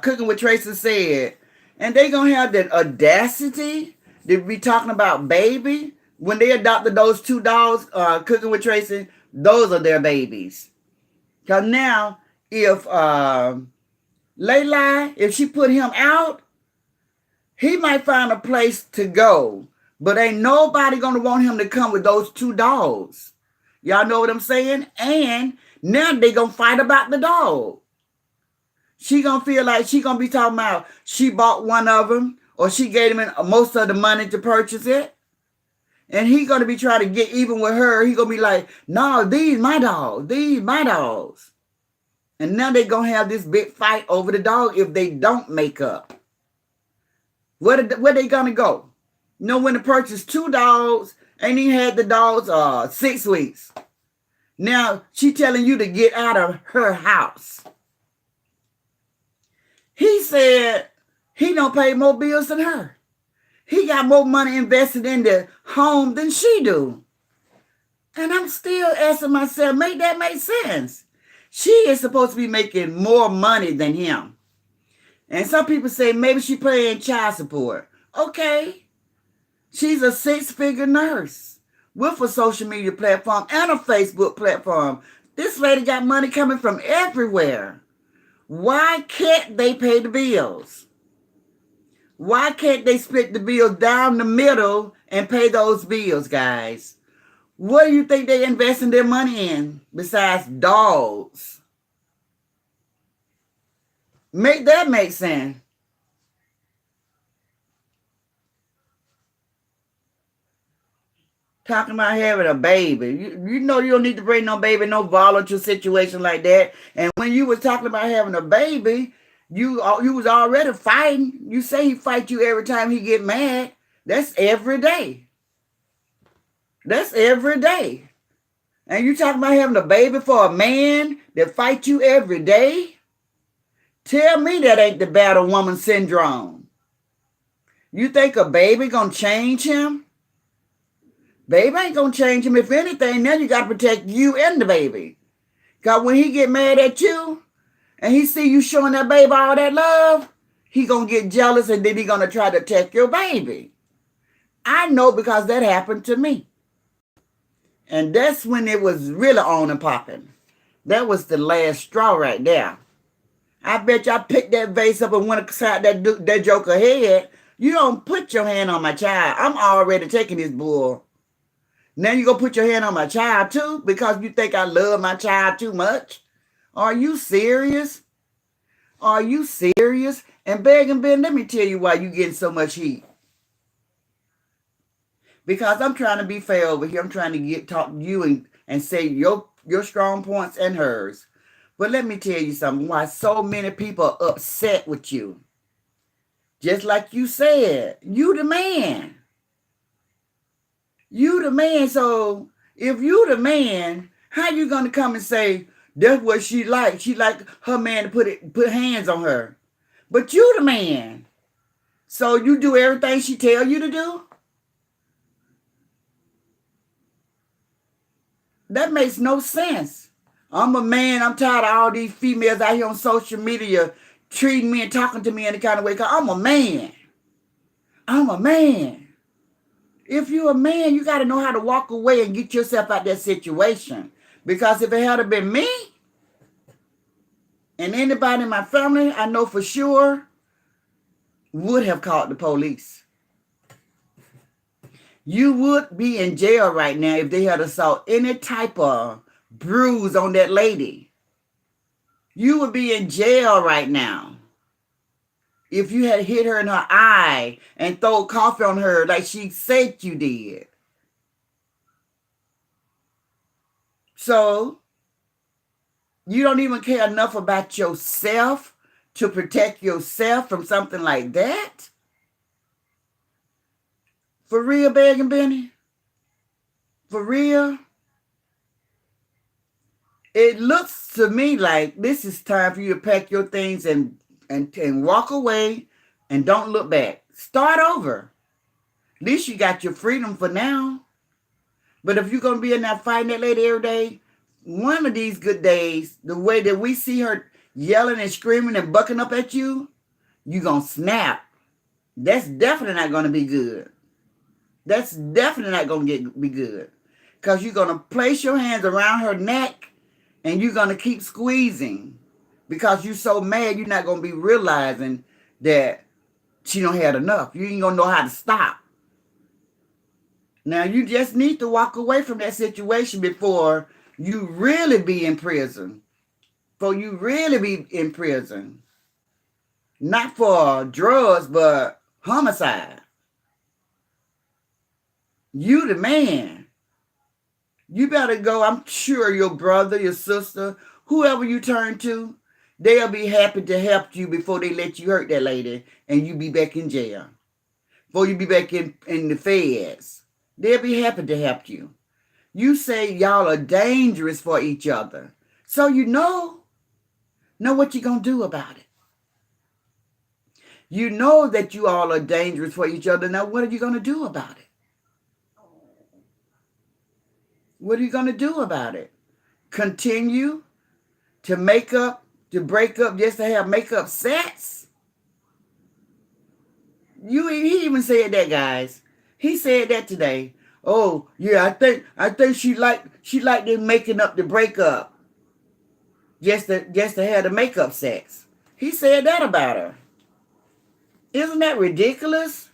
Cooking with Tracy said, and they gonna have the audacity to be talking about baby when they adopted those two dogs. Cooking with Tracy, those are their babies. Cause now, if Layla, if she put him out, he might find a place to go, but ain't nobody gonna want him to come with those two dogs. Y'all know what I'm saying? And now they gonna fight about the dog. She gonna feel like she gonna be talking about she bought one of them or she gave him most of the money to purchase it. And he gonna be trying to get even with her. He gonna be like, no, these my dogs. And now they gonna have this big fight over the dog if they don't make up. Where they gonna go? You know, when to purchase two dogs, ain't even had the dogs 6 weeks. Now she telling you to get out of her house. He said he don't pay more bills than her. He got more money invested in the home than she do. And I'm still asking myself, make that make sense? She is supposed to be making more money than him. And some people say maybe she paying child support. Okay. She's a 6-figure nurse with a social media platform and a Facebook platform. This lady got money coming from everywhere. Why can't they pay the bills? Why can't they split the bills down the middle and pay those bills, guys? What do you think they investing their money in besides dogs? Make that make sense. Talking about having a baby. You know you don't need to bring no baby, no volatile situation like that. And when you was talking about having a baby, you was already fighting. You say he fight you every time he get mad. That's every day. That's every day. And you talking about having a baby for a man that fight you every day? Tell me that ain't the battle woman syndrome. You think a baby gonna change him? Baby ain't gonna change him. If anything, now you gotta protect you and the baby. Because when he get mad at you and he see you showing that baby all that love, he gonna get jealous and then he gonna try to attack your baby. I know because that happened to me. And that's when it was really on and popping. That was the last straw right there. I bet you I picked that vase up and went inside that joker head. You don't put your hand on my child. I'm already taking this bull. Now you gonna put your hand on my child too because you think I love my child too much? Are you serious? Are you serious? And Beg and Ben, let me tell you why you getting so much heat. Because I'm trying to be fair over here. I'm trying to talk to you and say your strong points and hers. But let me tell you something. Why so many people are upset with you. Just like you said, you the man. You the man. So if you the man, how you gonna come and say that's what she like? She like her man to put hands on her. But you the man. So you do everything she tell you to do? That makes no sense. I'm a man. I'm tired of all these females out here on social media treating me and talking to me in the kind of way. Cause I'm a man. I'm a man. If you're a man, you got to know how to walk away and get yourself out that situation. Because if it had been me and anybody in my family, I know for sure would have called the police. You would be in jail right now if they had saw any type of bruise on that lady. You would be in jail right now if you had hit her in her eye and throw coffee on her like she said you did. So you don't even care enough about yourself to protect yourself from something like that? For real, Begging Benny? For real? It looks to me like this is time for you to pack your things and walk away and don't look back. Start over. At least you got your freedom for now. But if you're going to be in there fighting that lady every day, one of these good days, the way that we see her yelling and screaming and bucking up at you, you're going to snap. That's definitely not going to be good. That's definitely not going to be good. Because you're going to place your hands around her neck and you're going to keep squeezing. Because you're so mad, you're not going to be realizing that she don't had enough. You ain't going to know how to stop. Now, you just need to walk away from that situation before you really be in prison. Before you really be in prison. Not for drugs, but homicide. You the man. You better go. I'm sure your brother, your sister, whoever you turn to, they'll be happy to help you before they let you hurt that lady and you be back in jail. Before you be back in the feds. They'll be happy to help you. You say y'all are dangerous for each other. So you know what you're going to do about it. You know that you all are dangerous for each other. Now, what are you going to do about it? What are you going to do about it? Continue to make up, to break up just to have makeup sex? He even said that, guys. He said that today. Oh, yeah, I think she liked them making up the breakup. Just to have the makeup sex. He said that about her. Isn't that ridiculous?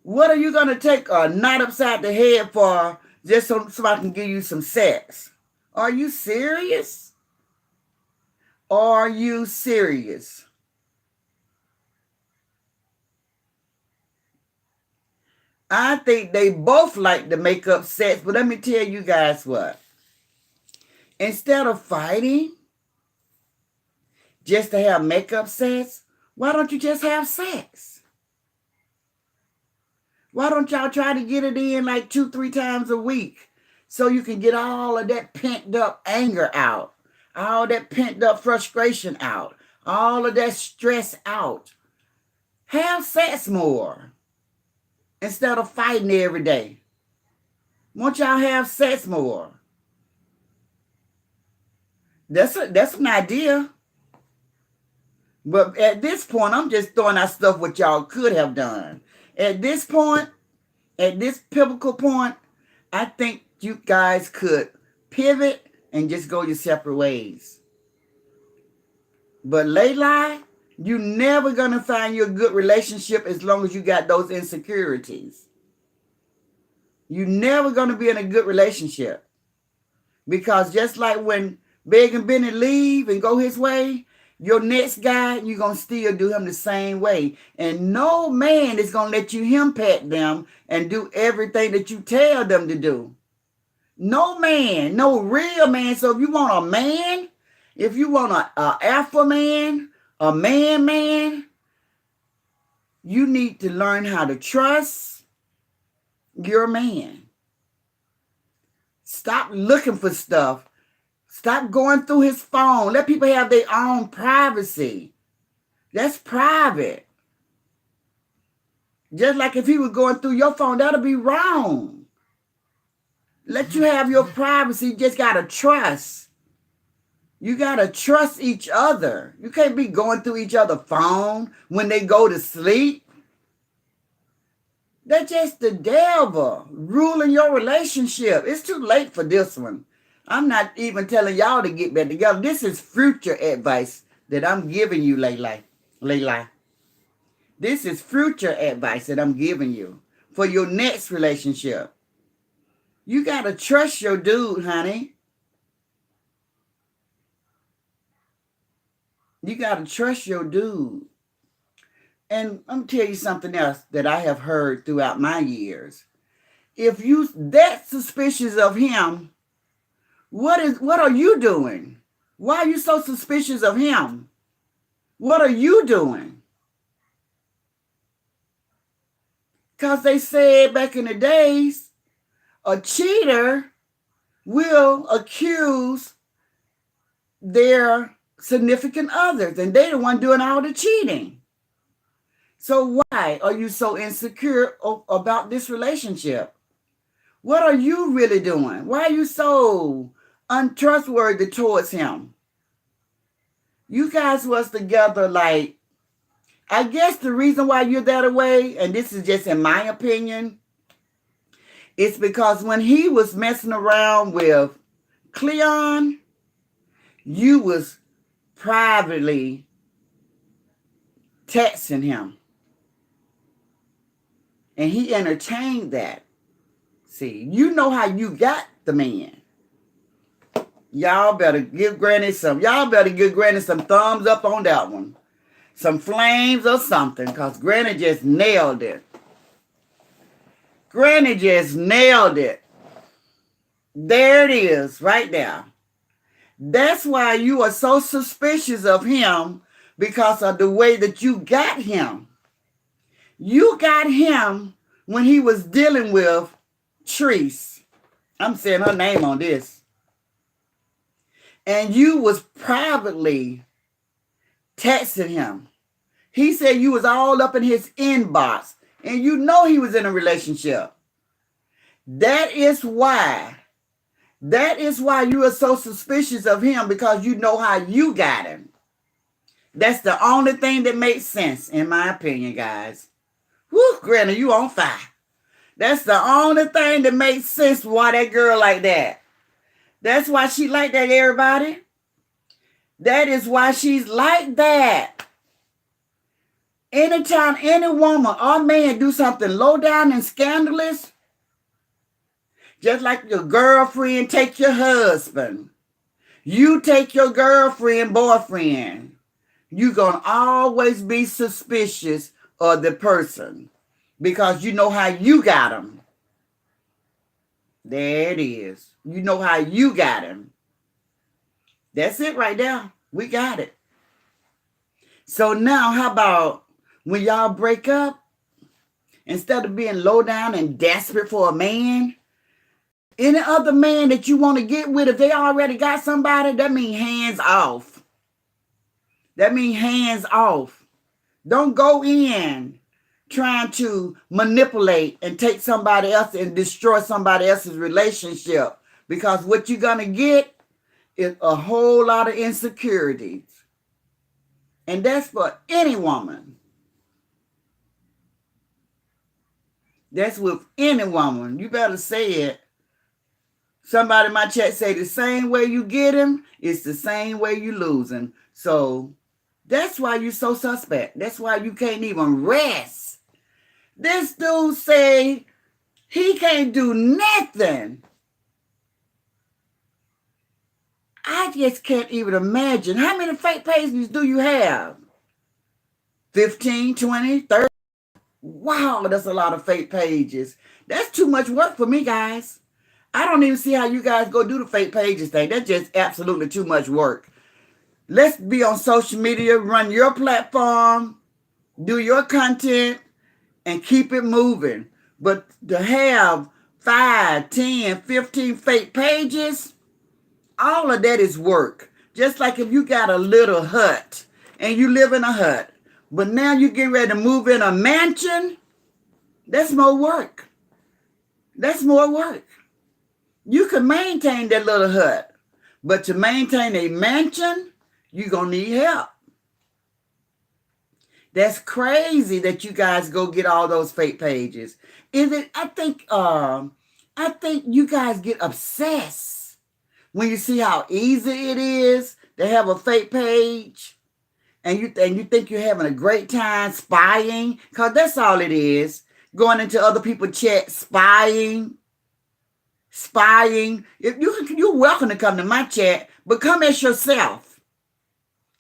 What are you going to take a knot upside the head for just so I can give you some sex? Are you serious? Are you serious? I think they both like the makeup sex, but let me tell you guys what. Instead of fighting just to have makeup sex, why don't you just have sex? Why don't y'all try to get it in like 2-3 times a week so you can get all of that pent up anger out, all that pent up frustration out, all of that stress out? Have sex more instead of fighting every day. Won't y'all have sex more? That's an idea. But at this point, I'm just throwing out stuff what y'all could have done. At this point, at this pivotal point, I think you guys could pivot and just go your separate ways. But Layla, you're never going to find your good relationship as long as you got those insecurities. You're never going to be in a good relationship. Because just like when Begging Benny leave and go his way, Your next guy, you're going to still do him the same way. And no man is going to let you impact them and do everything that you tell them to do. No man, no real man. So if you want a man, if you want a alpha man, a man, you need to learn how to trust your man. Stop looking for stuff. Stop going through his phone. Let people have their own privacy. That's private. Just like if he was going through your phone, that'll be wrong. Let you have your privacy. You just got to trust. You got to trust each other. You can't be going through each other's phone when they go to sleep. That's just the devil ruling your relationship. It's too late for this one. I'm not even telling y'all to get back together. This is future advice that I'm giving you, Layla. This is future advice that I'm giving you for your next relationship. You got to trust your dude, honey. You got to trust your dude. And I'm going to tell you something else that I have heard throughout my years. If you that suspicious of him, what are you doing? Why are you so suspicious of him? What are you doing? Because they said back in the days, a cheater will accuse their significant others, and they're the one doing all the cheating. So why are you so insecure about this relationship? What are you really doing? Why are you so untrustworthy towards him? You guys was together like, I guess the reason why you're that way, and this is just in my opinion, it's because when he was messing around with Cleon, you was privately texting him. And he entertained that. See, you know how you got the man. Y'all better give Granny some thumbs up on that one. Some flames or something, because Granny just nailed it. Granny just nailed it. There it is, right there. That's why you are so suspicious of him, because of the way that you got him. You got him when he was dealing with Treese. I'm saying her name on this. And you was privately texting him. He said you was all up in his inbox, and you know he was in a relationship. That is why you are so suspicious of him, because you know how you got him. That's the only thing that makes sense, in my opinion, guys. Woo, Granny, you on fire. That's the only thing that makes sense why that girl like that. That's why she like that, everybody. That is why she's like that. Anytime any woman or man do something low down and scandalous, just like your girlfriend take your husband, you take your girlfriend, boyfriend, you're going to always be suspicious of the person, because you know how you got him. There it is. You know how you got him. That's it right there. We got it. So now, how about when y'all break up, instead of being low down and desperate for a man, any other man that you want to get with, if they already got somebody, that means hands off. That means hands off. Don't go in trying to manipulate and take somebody else and destroy somebody else's relationship, because what you're going to get is a whole lot of insecurities. And that's for any woman. That's with any woman. You better say it. Somebody in my chat say the same way you get him, it's the same way you lose him. So that's why you're so suspect. That's why you can't even rest. This dude say he can't do nothing. I just can't even imagine. How many fake pages do you have? 15, 20, 30? Wow, that's a lot of fake pages. That's too much work for me, guys. I don't even see how you guys go do the fake pages thing. That's just absolutely too much work. Let's be on social media, run your platform, do your content, and keep it moving. But to have 5, 10, 15 fake pages, all of that is work. Just like if you got a little hut and you live in a hut, but now you get ready to move in a mansion, that's more work. That's more work. You can maintain that little hut, but to maintain a mansion, you're going to need help. That's crazy that you guys go get all those fake pages. Is it? I think you guys get obsessed when you see how easy it is to have a fake page, and you think you're having a great time spying, because that's all it is. Going into other people's chat, spying. If you're welcome to come to my chat, but come as yourself.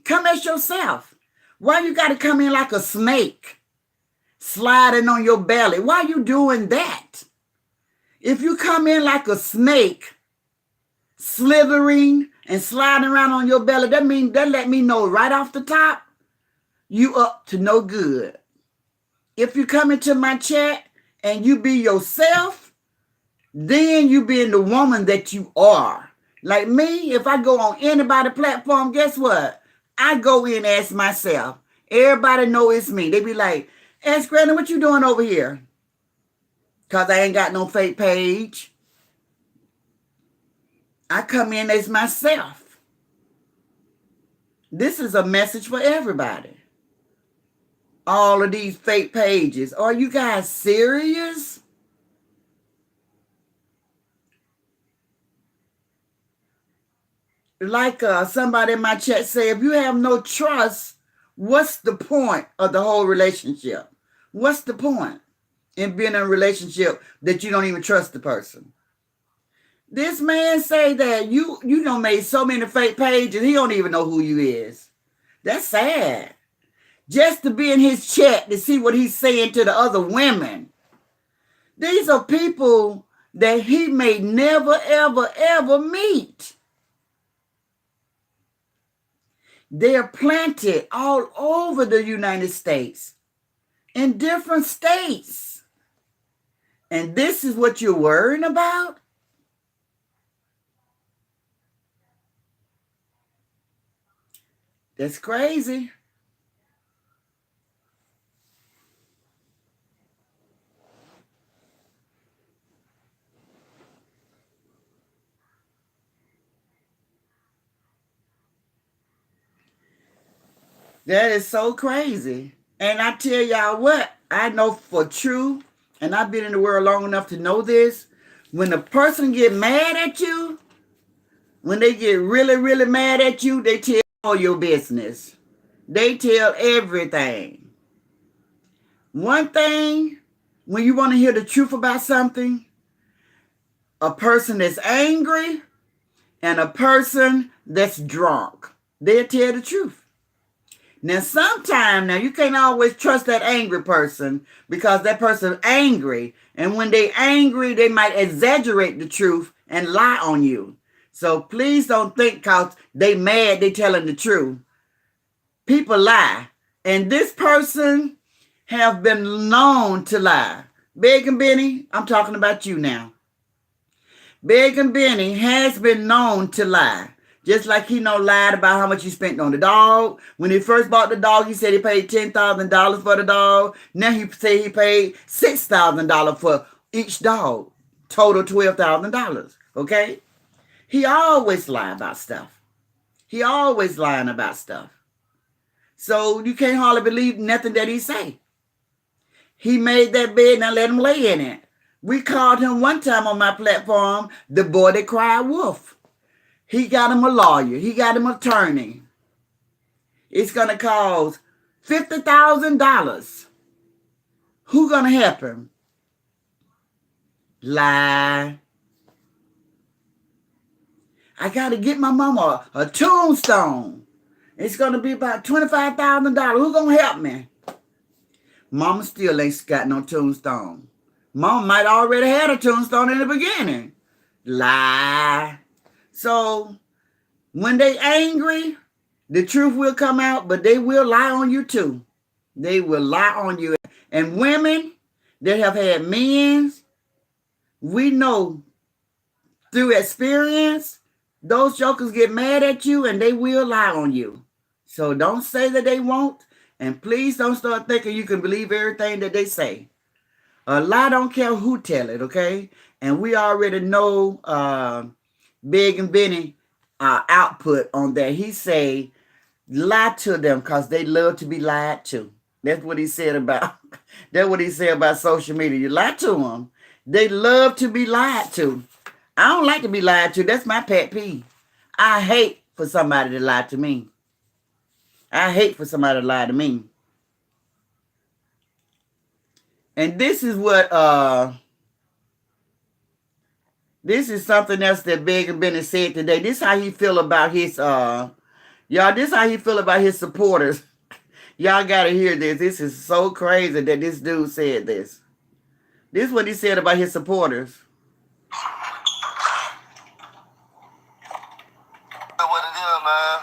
Come as yourself. Why you got to come in like a snake, sliding on your belly? Why you doing that? If you come in like a snake, slithering and sliding around on your belly, that let me know right off the top, you up to no good. If you come into my chat and you be yourself, then you being the woman that you are. Like me, if I go on anybody's platform, guess what? I go in as myself. Everybody know it's me. They be like, Ask Granny, what you doing over here? Because I ain't got no fake page. I come in as myself. This is a message for everybody. All of these fake pages. Are you guys serious? Like somebody in my chat say, if you have no trust, what's the point of the whole relationship? What's the point in being in a relationship that you don't even trust the person? This man say that you done made so many fake pages, he don't even know who you is. That's sad. Just to be in his chat to see what he's saying to the other women. These are people that he may never, ever, ever meet. They're planted all over the United States, in different states. And this is what you're worrying about? That's crazy. That is so crazy. And I tell y'all what, I know for true, and I've been in the world long enough to know this, when a person get mad at you, when they get really, really mad at you, they tell all your business. They tell everything. One thing, when you want to hear the truth about something, a person that's angry and a person that's drunk, they'll tell the truth. Now, sometimes, you can't always trust that angry person because that person's angry. And when they're angry, they might exaggerate the truth and lie on you. So please don't think because they mad, they telling the truth. People lie. And this person have been known to lie. Big and Benny, I'm talking about you now. Big and Benny has been known to lie. Just like he lied about how much he spent on the dog. When he first bought the dog, he said he paid $10,000 for the dog. Now he say he paid $6,000 for each dog. Total $12,000. Okay? He always lie about stuff. He always lying about stuff. So you can't hardly believe nothing that he say. He made that bed, now let him lay in it. We called him one time on my platform, the boy that cried wolf. He got him a lawyer. He got him an attorney. It's going to cost $50,000. Who going to help him? Lie. I got to get my mama a tombstone. It's going to be about $25,000. Who going to help me? Mama still ain't got no tombstone. Mama might already had a tombstone in the beginning. Lie. So when they angry, the truth will come out, but they will lie on you too. They will lie on you. And women that have had men, we know through experience, those jokers get mad at you and they will lie on you. So don't say that they won't. And please don't start thinking you can believe everything that they say. A lie don't care who tell it, okay? And we already know Big and Benny output on that. He say, lie to them because they love to be lied to. That's what he said about that's what he said about social media. You lie to them. They love to be lied to. I don't like to be lied to. That's my pet peeve. I hate for somebody to lie to me. I hate for somebody to lie to me. And this is what this is something else that Big and Benny said today. This is how he feel about his y'all, this is how he feel about his supporters. Y'all gotta hear this. This is so crazy that this dude said this. This is what he said about his supporters. What it is, man.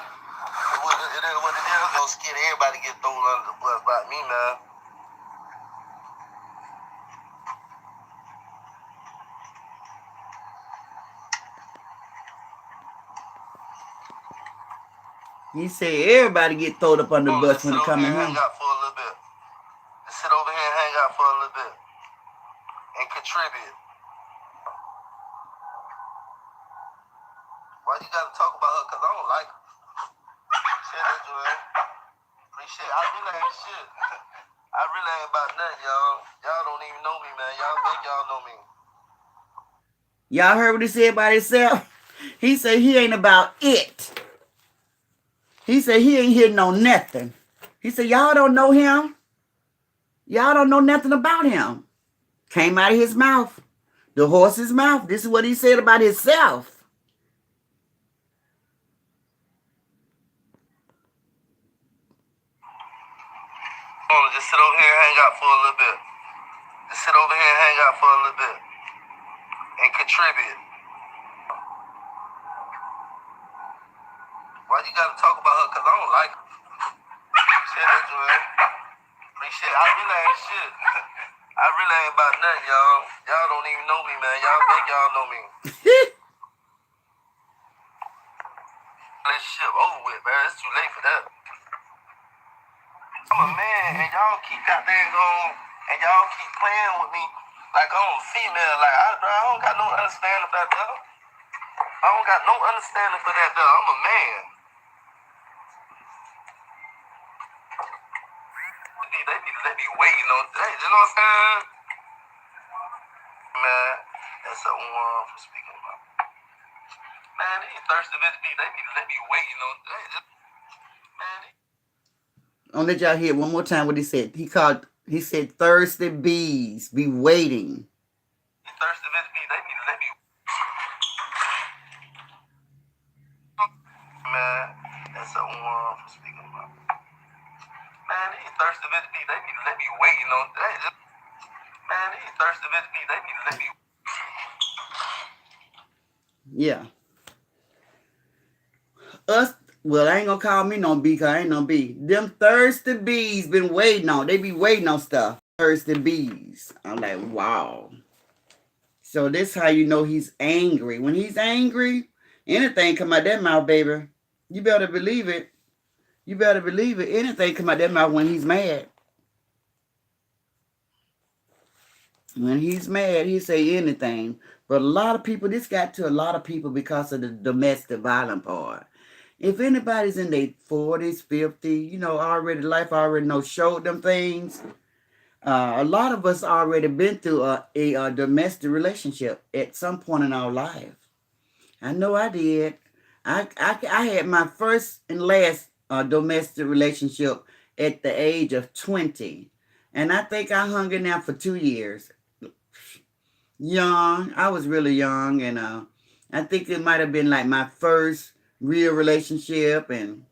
It is what it is. Gonna scared everybody get thrown under the bus by me, man. He said everybody get thrown up under the bus Just when sit it over come to here and him. hang out for a little bit. Just sit over here and hang out for a little bit. And contribute. Why you gotta talk about her? Cause I don't like her. Shit, that's Joanne. Appreciate it. I really ain't shit. I really ain't about nothing, y'all. Y'all don't even know me, man. Y'all think y'all know me. Y'all heard what he said about himself? He said he ain't about it. He said he ain't here know nothing. He said y'all don't know him. Y'all don't know nothing about him. Came out of his mouth. The horse's mouth. This is what he said about himself. Just sit over here and hang out for a little bit. Just sit over here and hang out for a little bit. And contribute. Why you gotta talk about her? Cause I don't like her. Shit, that's Joanne. Appreciate it. I really ain't shit. I really ain't about nothing, y'all. Y'all don't even know me, man. Y'all think y'all know me. Relationship over with, man. It's too late for that. I'm a man, and y'all keep out there going, and y'all keep playing with me like I'm a female. Like, I don't got no understanding about that. I don't got no understanding for that, though. I'm a man. They be waiting on that. You know what I'm saying? Man, that's something for speaking about. Man, they thirsty to be. They be waiting on that. Man, I'll let y'all hear one more time what he said. He said thirsty bees be waiting. they thirsty to be. They be. Man, that's something for speaking about. Man, they thirsty to be. They be waiting on that. Man, they thirsty to be. They be. Yeah. Us, well, I ain't gonna call me no bee because I ain't no bee. Them thirsty bees been waiting on. They be waiting on stuff. Thirsty bees. I'm like, wow. So this how you know he's angry. When he's angry, anything come out that mouth, baby. You better believe it. You better believe it. Anything come out that mouth when he's mad. When he's mad, he say anything. But a lot of people, this got to a lot of people because of the domestic violence part. If anybody's in their 40s, 50s, you know, life already showed them things. A lot of us already been through a domestic relationship at some point in our life. I know I did. I had my first and last domestic relationship at the age of 20. And I think I hung in there for 2 years. Young. I was really young, and I think it might have been like my first real relationship, and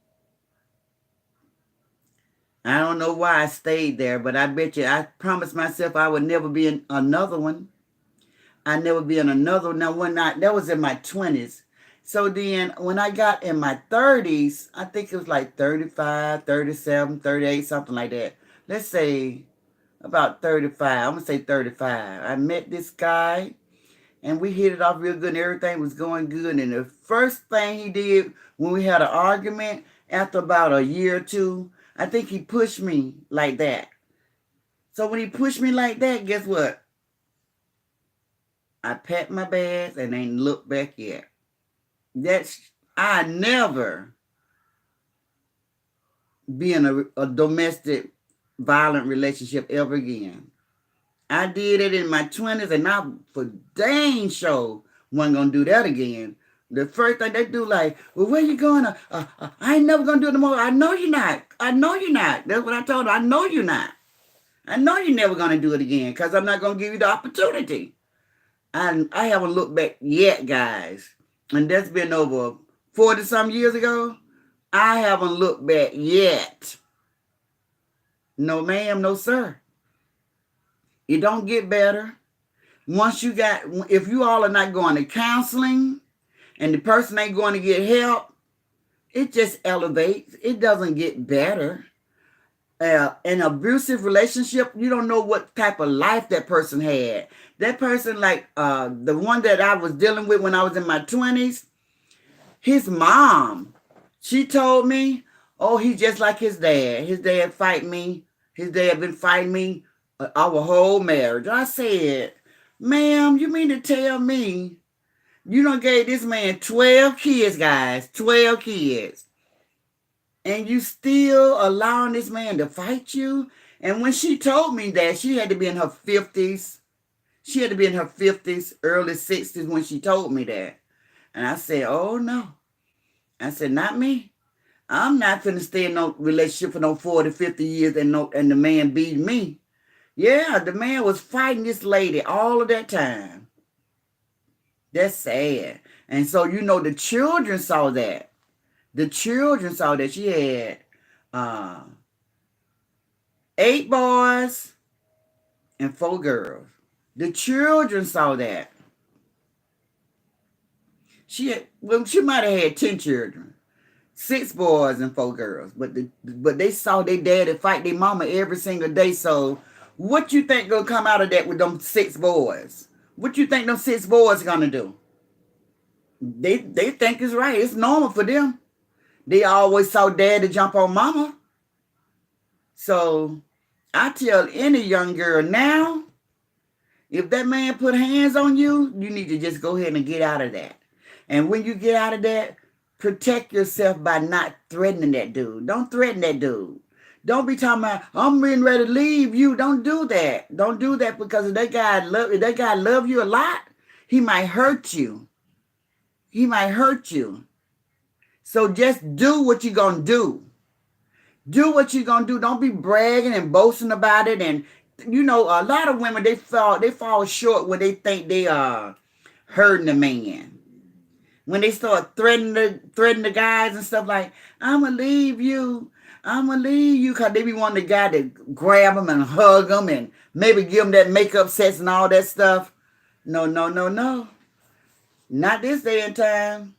I don't know why I stayed there, but I bet you I promised myself I would never be in another one. I'd never be in another one. Now, that was in my 20s. So then when I got in my 30s, I think it was like 35, 37, 38, something like that. Let's say about 35. I'm going to say 35. I met this guy, and we hit it off real good, and everything was going good. And the first thing he did when we had an argument, after about a year or two, I think he pushed me like that. So when he pushed me like that, guess what? I packed my bags and ain't looked back yet. I never be in a domestic violent relationship ever again. I did it in my 20s, and I for dang sure wasn't gonna do that again. The first thing they do, like, well, where you going? I ain't never gonna do it no more. I know you're not. I know you're not. That's what I told her. I know you're not. I know you're never gonna do it again because I'm not gonna give you the opportunity. I haven't looked back yet, guys. And that's been over 40 some years ago. I haven't looked back yet. No, ma'am, no, sir. It don't get better. If you all are not going to counseling and the person ain't going to get help, it just elevates. It doesn't get better. An abusive relationship, you don't know what type of life that person had. That person, like the one that I was dealing with when I was in my 20s, his mom, she told me, oh, he's just like his dad. His dad fight me. His dad been fighting me our whole marriage. I said, ma'am, you mean to tell me you done gave this man 12 kids, guys, 12 kids, and you still allowing this man to fight you? And when she told me that, she had to be in her 50s. She had to be in her 50s, early 60s when she told me that. And I said, oh, no. I said, not me. I'm not finna stay in no relationship for no 40, 50 years and the man beat me. Yeah, the man was fighting this lady all of that time. That's sad. And so, the children saw that. The children saw that she had 8 boys and 4 girls. The children saw that. She might have had 10 children, 6 boys and 4 girls, but they saw their daddy fight their mama every single day. So what you think gonna come out of that with them 6 boys? What you think them 6 boys gonna do? They think it's right. It's normal for them. They always saw daddy jump on mama. So I tell any young girl now, if that man put hands on you, you need to just go ahead and get out of that. And when you get out of that, protect yourself by not threatening that dude. Don't threaten that dude. Don't be talking about, I'm getting ready to leave you. Don't do that. Don't do that, because if that guy love you a lot, he might hurt you. He might hurt you. So just do what you're going to do. Do what you're going to do. Don't be bragging and boasting about it. And, a lot of women, they fall short when they think they are hurting a man. When they start threatening the guys and stuff like, I'm going to leave you. I'm going to leave you. Because they be wanting the guy to grab them and hug them and maybe give them that makeup sets and all that stuff. No. Not this day and time.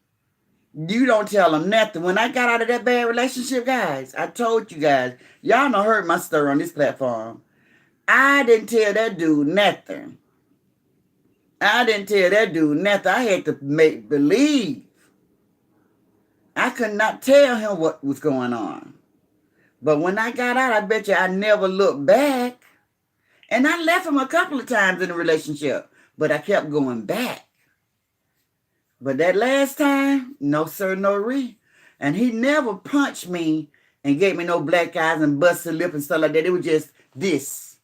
You don't tell them nothing. When I got out of that bad relationship, guys, I told you guys, y'all done heard my story on this platform. I didn't tell that dude nothing. I had to make believe. I could not tell him what was going on. But when I got out, I bet you I never looked back. And I left him a couple of times in the relationship, but I kept going back. But that last time, no sir, no re. And he never punched me and gave me no black eyes and busted lip and stuff like that. It was just this.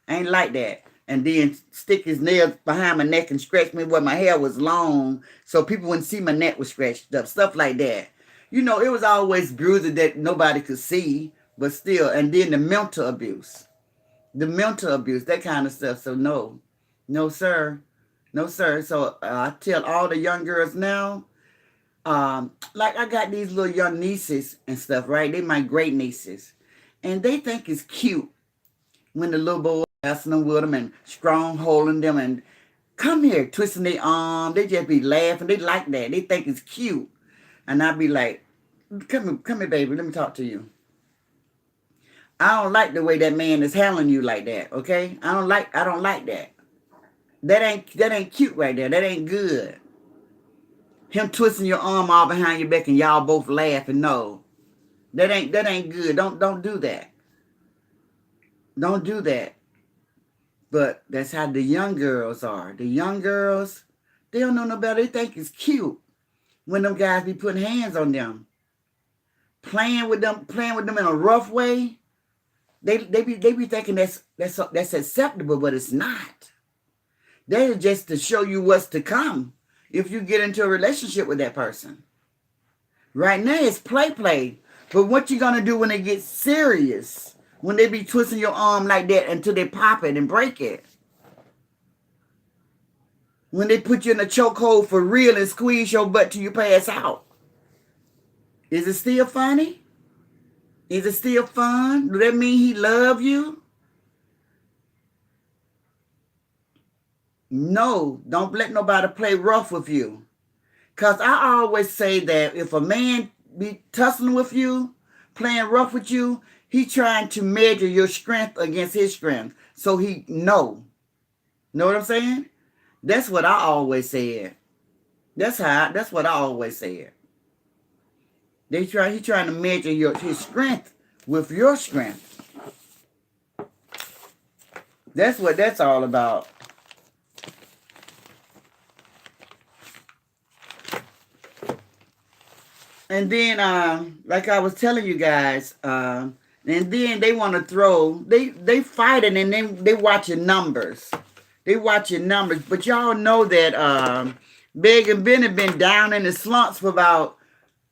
I ain't like that. And then stick his nails behind my neck and scratch me where my hair was long so people wouldn't see my neck was scratched up. Stuff like that. It was always bruises that nobody could see, but still. And then the mental abuse. That kind of stuff. So no, sir. No, sir. So I tell all the young girls now, like I got these little young nieces and stuff, right? They my great nieces. And they think it's cute when the little boy wrestling with them and strong holding them and come here, twisting their arm. They just be laughing. They like that. They think it's cute. And I be like, come here, baby. Let me talk to you. I don't like the way that man is handling you like that. Okay, I don't like that. That ain't cute right there. That ain't good. Him twisting your arm all behind your back and y'all both laughing. No, that ain't good. Don't do that. Don't do that. But that's how the young girls are. The young girls, they don't know no better. They think it's cute when them guys be putting hands on them, playing with them in a rough way. They be thinking that's acceptable, but it's not. That is just to show you what's to come if you get into a relationship with that person. Right now it's play. But what you gonna do when they get serious? When they be twisting your arm like that until they pop it and break it? When they put you in a chokehold for real and squeeze your butt till you pass out? Is it still funny? Is it still fun? Do that mean he love you? No, don't let nobody play rough with you. Because I always say that if a man be tussling with you, playing rough with you, he trying to measure your strength against his strength. So he know. Know what I'm saying? That's what I always said. That's what I always said. He trying to measure his strength with your strength. That's what that's all about. And then, like I was telling you guys, and then they want to throw, they fighting and then they watching numbers. They watching numbers. But y'all know that Big and Ben have been down in the slumps for about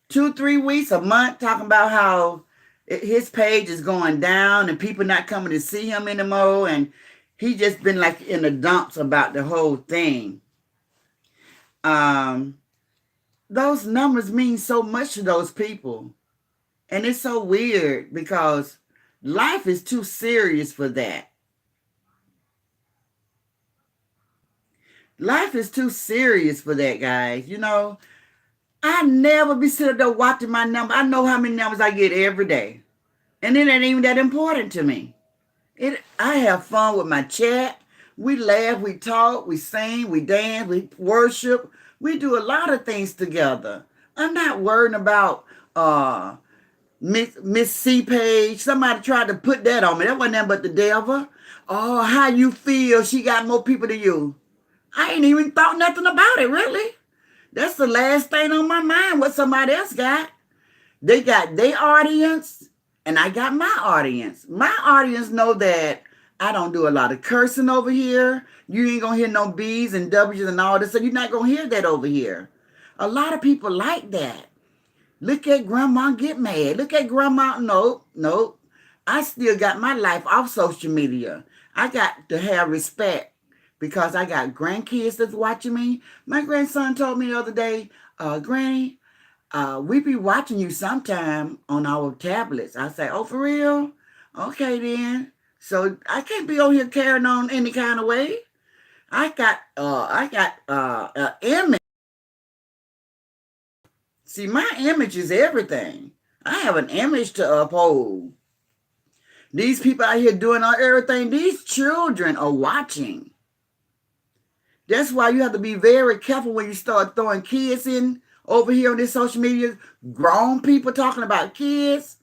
2-3 weeks, a month, talking about how his page is going down and people not coming to see him anymore. And he just been like in the dumps about the whole thing. Those numbers mean so much to those people. And it's so weird because life is too serious for that. Life is too serious for that, guys. You know, I never be sitting there watching my number. I know how many numbers I get every day. And it ain't even that important to me. I have fun with my chat. We laugh, we talk, we sing, we dance, we worship. We do a lot of things together. I'm not worrying about Miss C page. Somebody tried to put that on me. That wasn't nothing but the devil. Oh, how you feel? She got more people than you. I ain't even thought nothing about it, really. That's the last thing on my mind, what somebody else got. They got their audience, and I got my audience. My audience know that I don't do a lot of cursing over here. You ain't going to hear no B's and W's and all this, so you're not going to hear that over here. A lot of people like that. Look at grandma get mad. Look at grandma. Nope. I still got my life off social media. I got to have respect because I got grandkids that's watching me. My grandson told me the other day, Granny, we be watching you sometime on our tablets. I say, oh, for real? Okay, then. So I can't be over here carrying on any kind of way. I got an image. See, my image is everything. I have an image to uphold. These people out here doing everything. These children are watching. That's why you have to be very careful when you start throwing kids in over here on this social media. Grown people talking about kids.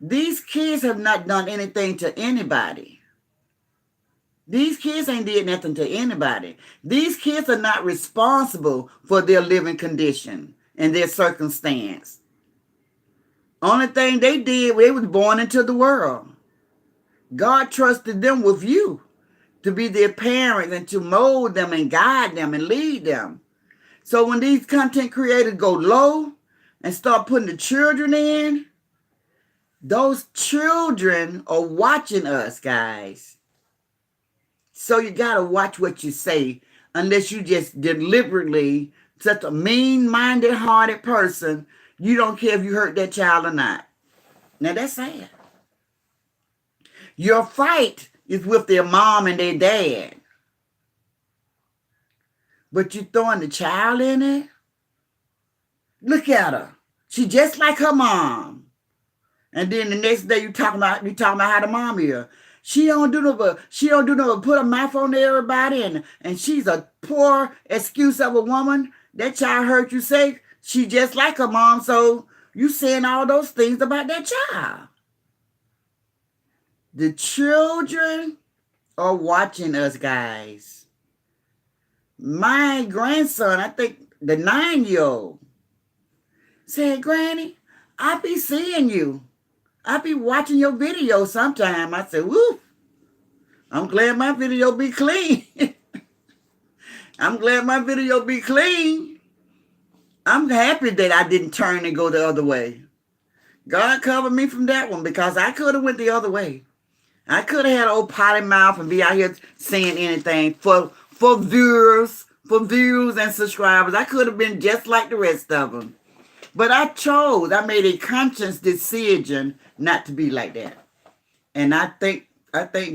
These kids have not done anything to anybody. These kids ain't did nothing to anybody. These kids are not responsible for their living condition and their circumstance. Only thing they did, they was born into the world. God trusted them with you to be their parents and to mold them and guide them and lead them. So when these content creators go low and start putting the children in, those children are watching us, guys. So you got to watch what you say. unless you just deliberately such a mean-minded, hearted person, you don't care if you hurt that child or not. Now that's sad. Your fight is with their mom and their dad. But you throwing the child in it? Look at her. She just like her mom. And then the next day you talking about how the mom is. She don't do no but put a mouth on everybody, and she's a poor excuse of a woman. That child heard you say she just like her mom, so you saying all those things about that child. The children are watching us, guys. My grandson, I think the 9-year-old, said, Granny, I be seeing you. I be watching your video sometime. I said, woo, I'm glad my video be clean. I'm glad my video be clean. I'm happy that I didn't turn and go the other way. God covered me from that one, because I could have went the other way. I could have had an old potty mouth and be out here saying anything for viewers and subscribers. I could have been just like the rest of them. But I made a conscious decision not to be like that. And I thank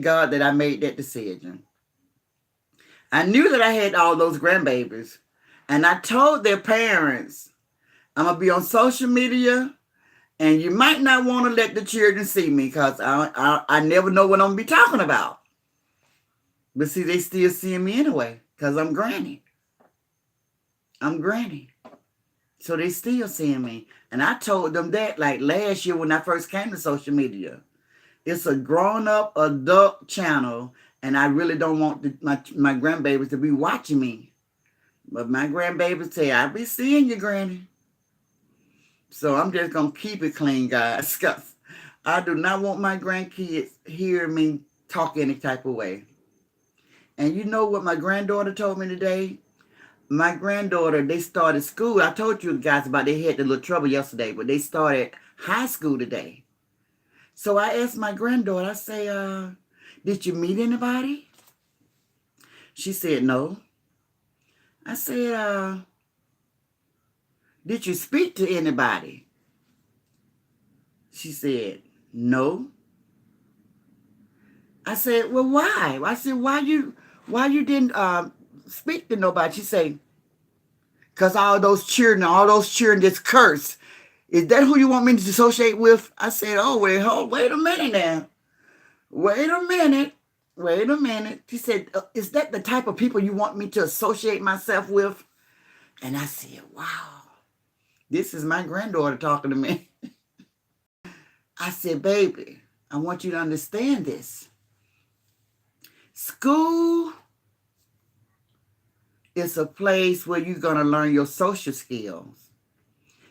God that I made that decision. I knew that I had all those grandbabies. And I told their parents, I'm going to be on social media, and you might not want to let the children see me, because I never know what I'm going to be talking about. But see, they still seeing me anyway, because I'm Granny. I'm Granny. So they still seeing me. And I told them that like last year when I first came to social media. It's a grown-up adult channel, and I really don't want my grandbabies to be watching me. But my grandbabies say, I'll be seeing you, Granny. So I'm just going to keep it clean, guys, because I do not want my grandkids hearing me talk any type of way. And you know what my granddaughter told me today? My granddaughter, they started school. I told you guys about they had a little trouble yesterday, but they started high school today. So I asked my granddaughter, I say, did you meet anybody? She said, no. I said, did you speak to anybody? She said, no. I said, well, why? I said, why you didn't speak to nobody? She said, because all those children just curse. Is that who you want me to associate with? I said, wait a minute now. Wait a minute. She said, is that the type of people you want me to associate myself with? And I said, wow, this is my granddaughter talking to me. I said, baby, I want you to understand this. School is a place where you're going to learn your social skills.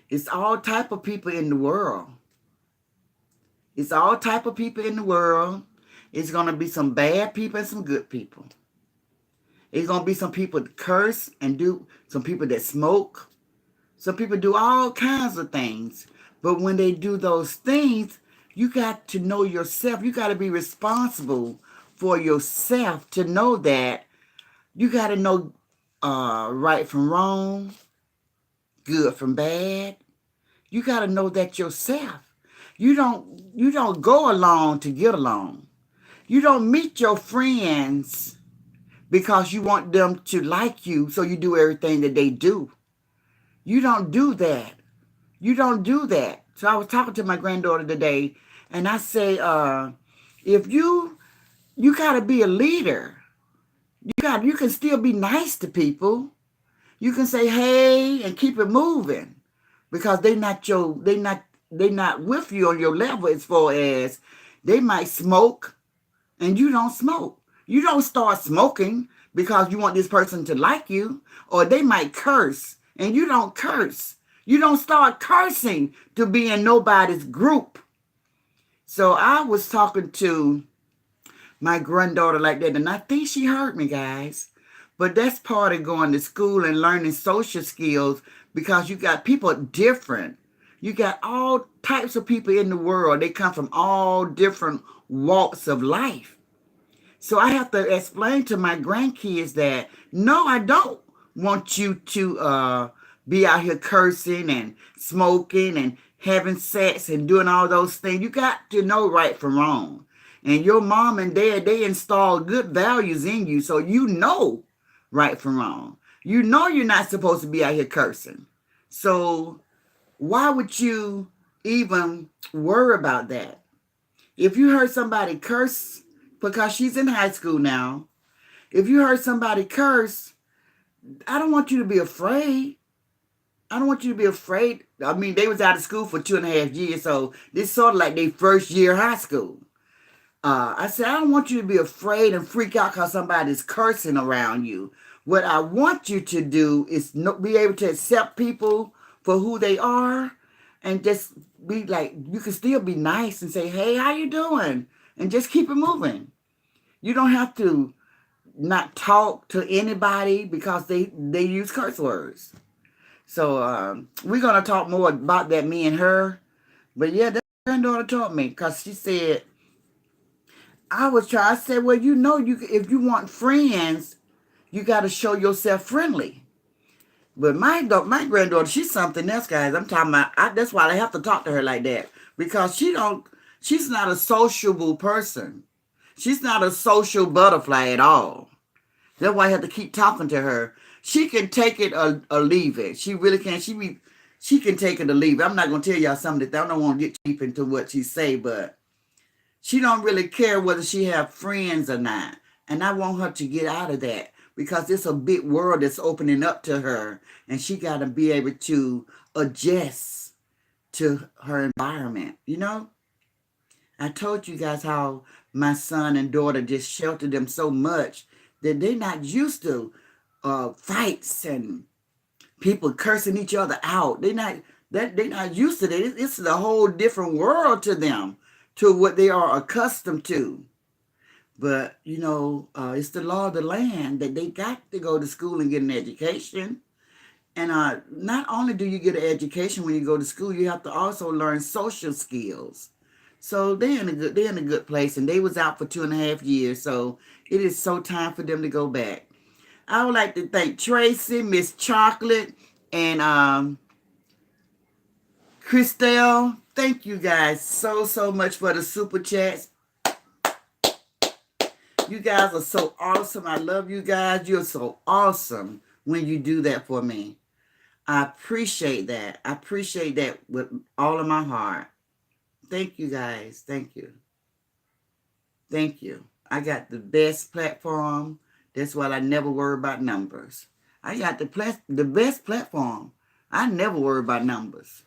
It's all type of people in the world. It's all type of people in the world. It's going to be some bad people and some good people. It's going to be some people that curse and some people that smoke. Some people do all kinds of things. But when they do those things, you got to know yourself. You got to be responsible for yourself to know that. You got to know right from wrong, good from bad. You got to know that yourself. You don't go along to get along. You don't meet your friends because you want them to like you, so you do everything that they do. You don't do that. You don't do that. So I was talking to my granddaughter today, and I say, if you got to be a leader. You can still be nice to people. You can say hey and keep it moving, because they not with you on your level, as far as they might smoke and you don't smoke. You don't start smoking because you want this person to like you, or they might curse and you don't curse. You don't start cursing to be in nobody's group. So I was talking to my granddaughter like that, and I think she heard me, guys. But that's part of going to school and learning social skills, because you got people different. You got all types of people in the world. They come from all different walks of life. So I have to explain to my grandkids that no, I don't want you to be out here cursing and smoking and having sex and doing all those things. You got to know right from wrong. And your mom and dad, they install good values in you, so you know right from wrong. You know you're not supposed to be out here cursing. So why would you even worry about that? If you heard somebody curse, because she's in high school now, if you heard somebody curse, I don't want you to be afraid. I don't want you to be afraid. I mean, they was out of school for 2.5 years, so this sort of like their first year of high school. I said, I don't want you to be afraid and freak out because somebody's cursing around you. What I want you to do is be able to accept people for who they are and just be like, you can still be nice and say, hey, how you doing? And just keep it moving. You don't have to not talk to anybody because they use curse words. So we're going to talk more about that, me and her. But yeah, that granddaughter taught me because she said, I said, well, you know, if you want friends, you got to show yourself friendly. But my granddaughter, she's something else, guys. I'm talking about, that's why I have to talk to her like that. Because she's not a sociable person. She's not a social butterfly at all. That's why I have to keep talking to her. She can take it or leave it. She really can. She can take it or leave it. I'm not going to tell y'all something that I don't want to get deep into what she say, but she don't really care whether she have friends or not. And I want her to get out of that because it's a big world that's opening up to her. And she got to be able to adjust to her environment, you know? I told you guys how my son and daughter just sheltered them so much that they're not used to fights and people cursing each other out. They're not used to that. It's a whole different world to them, to what they are accustomed to. But you know, it's the law of the land that they got to go to school and get an education. And not only do you get an education when you go to school, you have to also learn social skills. So they're in a good place, and they was out for 2.5 years. So it is so time for them to go back. I would like to thank Tracy, Miss Chocolate, and Christelle. Thank you guys so much for the super chats. You guys are so awesome. I love you guys. You're so awesome when you do that for me. I appreciate that. I appreciate that with all of my heart. Thank you guys. Thank you. Thank you. I got the best platform. That's why I never worry about numbers. I got the best platform. I never worry about numbers.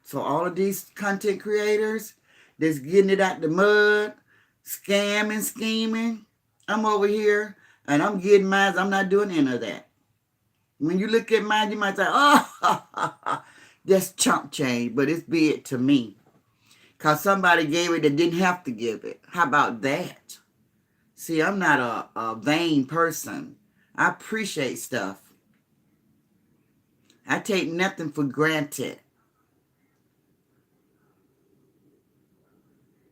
So all of these content creators that's getting it out the mud, scamming, scheming, I'm over here and I'm getting mine. I'm not doing any of that. When you look at mine, you might say, oh, that's chump change, but it's big to me. Because somebody gave it that didn't have to give it. How about that? See, I'm not a vain person. I appreciate stuff. I take nothing for granted.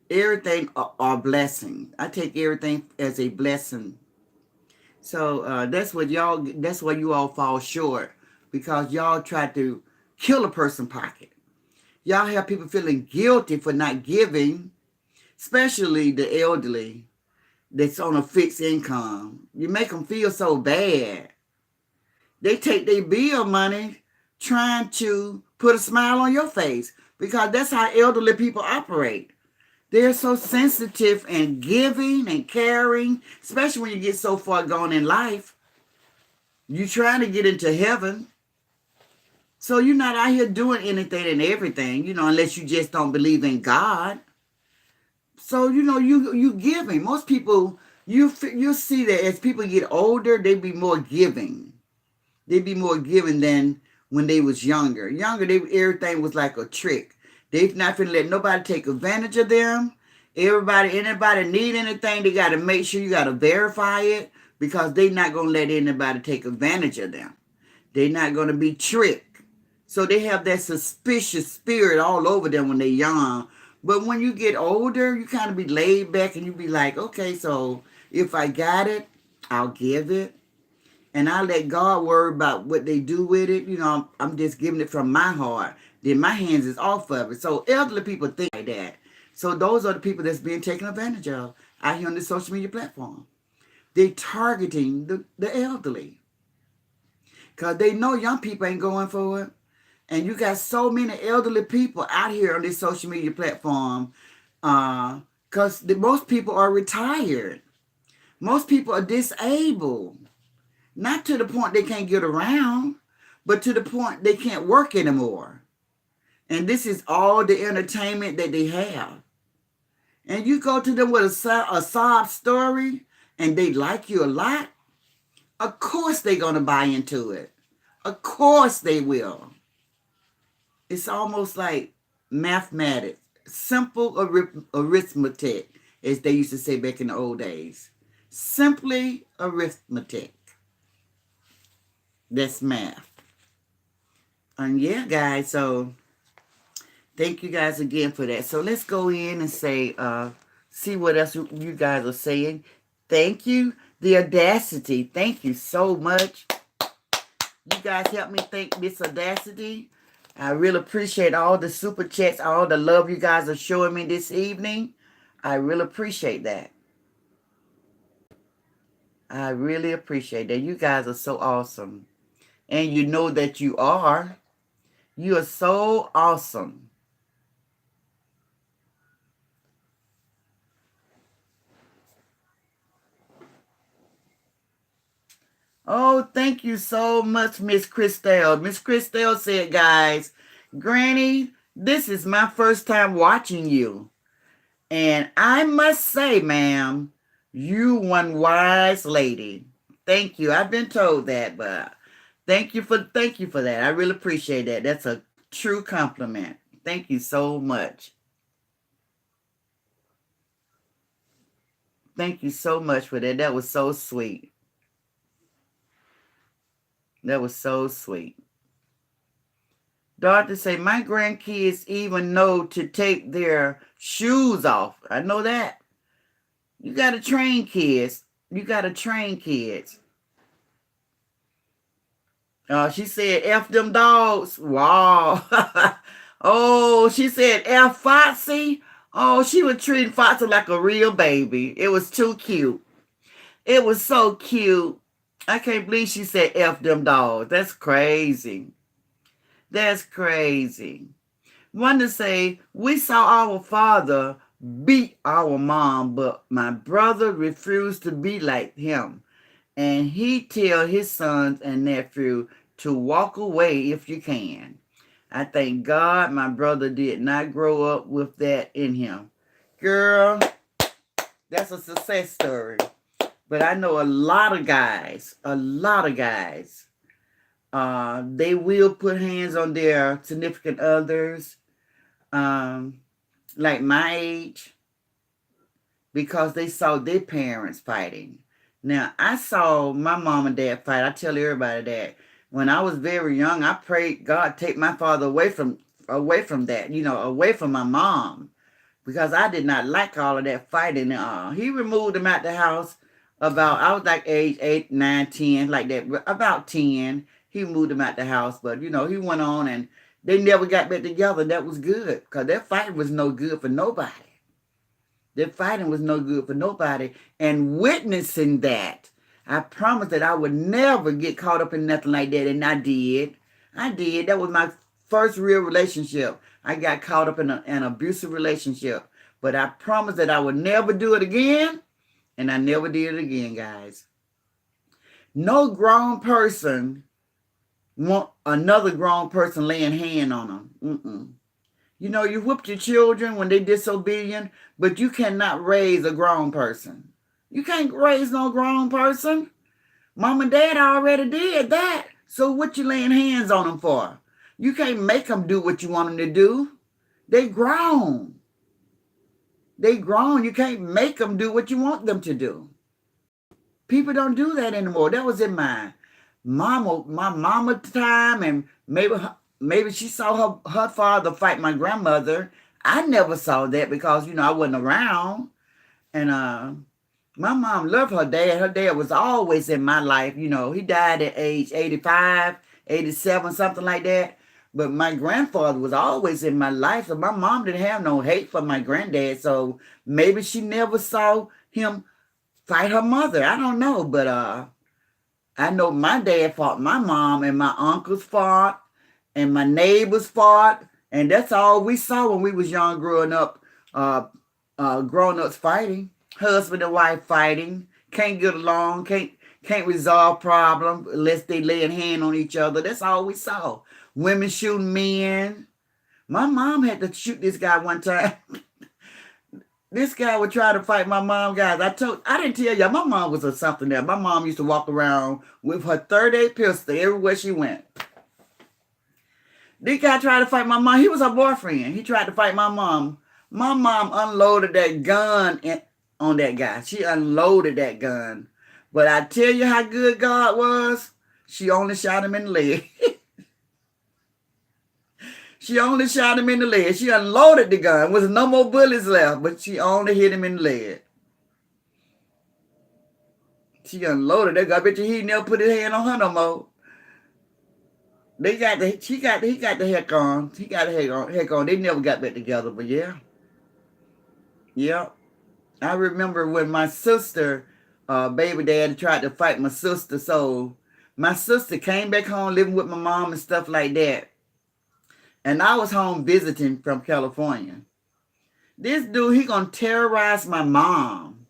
Everything are blessings. I take everything as a blessing. So that's where you all fall short, because y'all try to kill a person's pocket. Y'all have people feeling guilty for not giving, especially the elderly that's on a fixed income. You make them feel so bad. They take their bill money trying to put a smile on your face, because that's how elderly people operate. They're so sensitive and giving and caring, especially when you get so far gone in life. You're trying to get into heaven. So you're not out here doing anything and everything, unless you just don't believe in God. So, you giving. Most people, you see that as people get older, they be more giving. They be more giving than when they was younger. Everything was like a trick. They're not finna let nobody take advantage of them. Anybody need anything, they got to make sure you got to verify it, because they're not going to let anybody take advantage of them. They're not going to be tricked. So they have that suspicious spirit all over them when they're young. But when you get older, you kind of be laid back and you be like, okay, so If I got it, I'll give it. And I let God worry about what they do with it. You know, I'm just giving it from my heart. Then my hands is off of it. So elderly people think like that. So those are the people that's being taken advantage of out here on the social media platform. They targeting the elderly. Because they know young people ain't going for it. And you got so many elderly people out here on this social media platform because most people are retired. Most people are disabled. Not to the point they can't get around, but to the point they can't work anymore. And this is all the entertainment that they have. And you go to them with a sob story and they like you a lot, of course they're going to buy into it. Of course they will. It's almost like mathematics, simple arithmetic, as they used to say back in the old days. Simply arithmetic. That's math. And yeah, guys, so thank you guys again for that. So let's go in and say, see what else you guys are saying. Thank you. The Audacity. Thank you so much. You guys help me thank Miss Audacity. I really appreciate all the super chats, all the love you guys are showing me this evening. I really appreciate that. I really appreciate that. You guys are so awesome. And you know that you are. You are so awesome. Oh, thank you so much, Miss Christelle. Miss Christelle said, guys, Granny, this is my first time watching you. And I must say, ma'am, you one wise lady. Thank you. I've been told that, but thank you for that. I really appreciate that. That's a true compliment. Thank you so much. Thank you so much for that. That was so sweet. That was so sweet. Doctor say, my grandkids even know to take their shoes off. I know that. You got to train kids. You got to train kids. She said, F them dogs. Wow. Oh, she said, F Foxy. Oh, she was treating Foxy like a real baby. It was too cute. It was so cute. I can't believe she said F them dogs. That's crazy. That's crazy. One to say, we saw our father beat our mom, but my brother refused to be like him. And he tell his sons and nephew to walk away if you can. I thank God my brother did not grow up with that in him. Girl, that's a success story. But I know a lot of guys, they will put hands on their significant others, like my age, because they saw their parents fighting. Now, I saw my mom and dad fight. I tell everybody that. When I was very young, I prayed God take my father away from that, away from my mom, because I did not like all of that fighting. He removed him out the house I was like age 8, 9, 10, like that. About 10, he moved him out the house. But, he went on and they never got back together. That was good because that fight was no good for nobody. That fighting was no good for nobody. And witnessing that, I promised that I would never get caught up in nothing like that. And I did. That was my first real relationship. I got caught up in an abusive relationship. But I promised that I would never do it again. And I never did it again, guys. No grown person want another grown person laying hand on them. You whooped your children when they disobedient, but you cannot raise a grown person. You can't raise no grown person. Mom and dad already did that. So what you laying hands on them for? You can't make them do what you want them to do. They grown. You can't make them do what you want them to do. People don't do that anymore. That was in my mama time, and maybe she saw her father fight my grandmother. I never saw that because I wasn't around, and My mom loved her dad. Her dad was always in my life. You know, he died at age 85, 87, something like that. But my grandfather was always in my life. So my mom didn't have no hate for my granddad. So maybe she never saw him fight her mother. I don't know. But I know my dad fought my mom, and my uncles fought, and my neighbors fought. And that's all we saw when we was young growing up. Grown-ups fighting, husband and wife fighting, can't get along, can't resolve problems unless they lay a hand on each other. That's all we saw. Women shooting men. My mom had to shoot this guy one time. This guy would try to fight my mom, guys. I didn't tell y'all, my mom was a something there. My mom used to walk around with her 38 pistol everywhere she went. This guy tried to fight my mom. He was her boyfriend. He tried to fight my mom. My mom unloaded that gun on that guy. She unloaded that gun. But I tell you how good God was. She only shot him in the leg. She only shot him in the leg. She unloaded the gun. There was no more bullets left, but she only hit him in the leg. She unloaded that gun. I bet you he never put his hand on her no more. He got the heck on. He got the heck on. They never got back together, but yeah. Yeah. I remember when my sister, baby dad, tried to fight my sister. So my sister came back home living with my mom and stuff like that. And I was home visiting from California. This dude, he gonna terrorize my mom.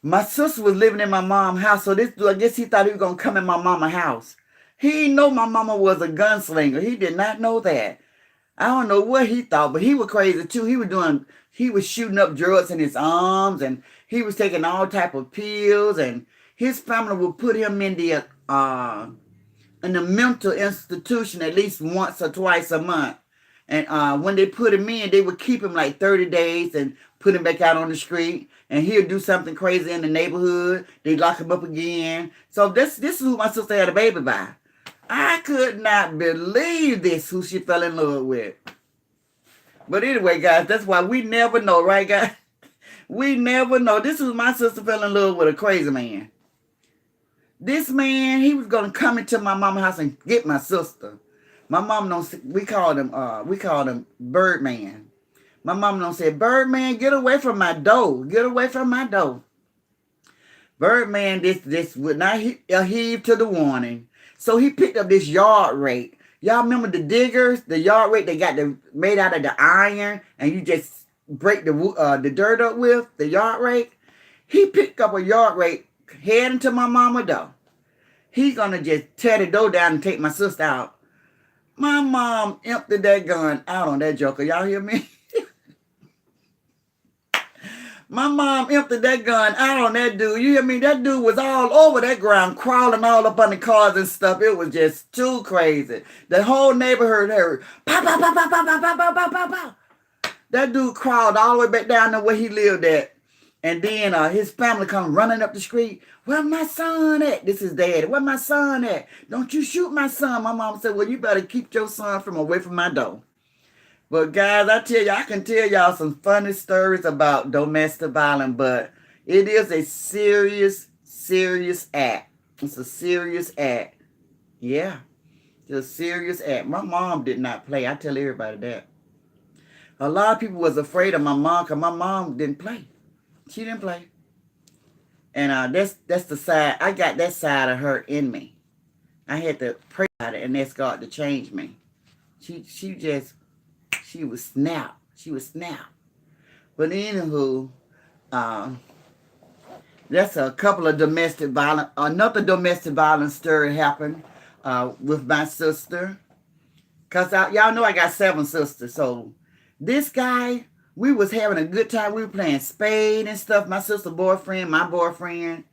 My sister was living in my mom's house, so this dude, I guess he thought he was gonna come in my mama's house. He didn't know my mama was a gunslinger. He did not know that. I don't know what he thought, but he was crazy too. He was shooting up drugs in his arms, and he was taking all type of pills, and his family would put him in the mental institution at least once or twice a month. And when they put him in, they would keep him like 30 days and put him back out on the street. And he'll do something crazy in the neighborhood. They lock him up again. So this is who my sister had a baby by. I could not believe this, who she fell in love with. But anyway, guys, that's why we never know, right, guys? We never know. This was my sister fell in love with a crazy man. This man, he was gonna come into my mama's house and get my sister. My mom we called him Birdman. My mom don't say, Birdman, get away from my door. Get away from my door. Birdman, this would not heave to the warning. So he picked up this yard rake. Y'all remember the diggers, the yard rake they got made out of the iron, and you just break the dirt up with the yard rake. He picked up a yard rake, heading to my mama door. He's gonna just tear the door down and take my sister out. My mom emptied that gun out on that joker. Y'all hear me? My mom emptied that gun out on that dude. You hear me? That dude was all over that ground, crawling all up on the cars and stuff. It was just too crazy. The whole neighborhood heard, pow, pow, pow, pow, pow, pow, pow, pow, pow, pow, pow. That dude crawled all the way back down to where he lived at. And then his family come running up the street. Where my son at? This is daddy. Where my son at? Don't you shoot my son. My mom said, well, you better keep your son from away from my door. But guys, I tell you, I can tell y'all some funny stories about domestic violence, but it is a serious, serious act. It's a serious act. Yeah, it's a serious act. My mom did not play. I tell everybody that. A lot of people was afraid of my mom because my mom didn't play. She didn't play. And that's the side, I got that side of her in me. I had to pray about it and ask God to change me. She was snap. She was snap. But anywho, that's a couple of domestic violence. Another domestic violence story happened with my sister. Because y'all know I got 7 sisters. So this guy, we was having a good time. We were playing spade and stuff. My sister's boyfriend, my boyfriend.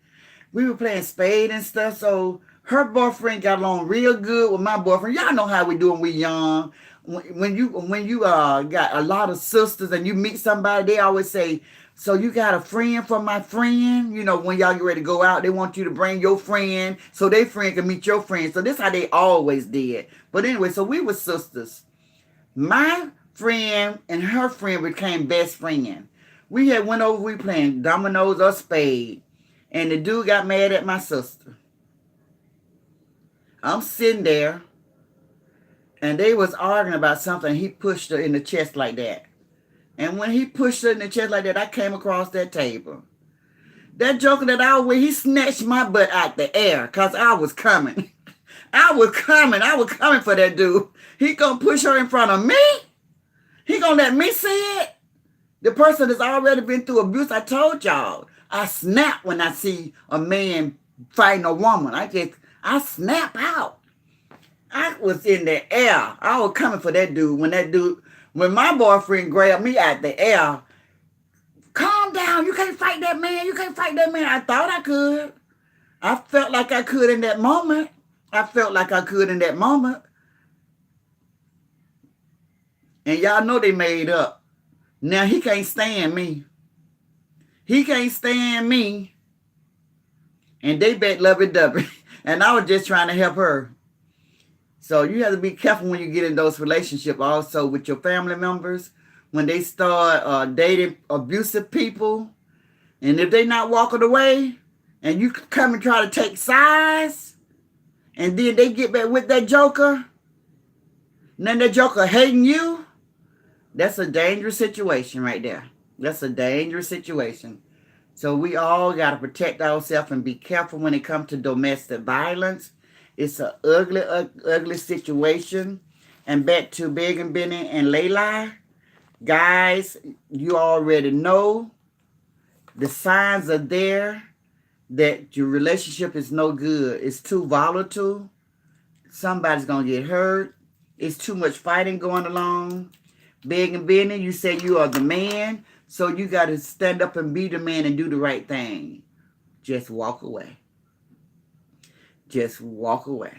We were playing spade and stuff. So her boyfriend got along real good with my boyfriend. Y'all know how we do when we young. When you got a lot of sisters and you meet somebody, they always say, so you got a friend for my friend? You know, when y'all get ready to go out, they want you to bring your friend so their friend can meet your friend. So this is how they always did. But anyway, so we were sisters. My friend and her friend became best friends. We had went over, we playing dominoes or spade. And the dude got mad at my sister. I'm sitting there, and they was arguing about something. He pushed her in the chest like that. And when he pushed her in the chest like that, I came across that table. That joker that I was with, he snatched my butt out the air because I was coming. I was coming for that dude. He gonna push her in front of me? He gonna let me see it? The person that's already been through abuse, I told y'all, I snap when I see a man fighting a woman. I snap out. I was in the air. I was coming for that dude. When my boyfriend grabbed me out the air, calm down. You can't fight that man. You can't fight that man. I thought I could. I felt like I could in that moment. And y'all know they made up. Now he can't stand me. And they bet lovey-dovey. And I was just trying to help her. So you have to be careful when you get in those relationships also with your family members. When they start dating abusive people. And if they not walking away and you come and try to take sides. And then they get back with that joker. And then that joker hating you. That's a dangerous situation right there. That's a dangerous situation. So we all got to protect ourselves and be careful when it comes to domestic violence. It's an ugly situation. And back to Big and Benny and Layla. Guys, you already know the signs are there that your relationship is no good. It's too volatile. Somebody's going to get hurt. It's too much fighting going along. Big and Benny, you say you are the man, so you got to stand up and be the man and do the right thing. Just walk away. Just walk away.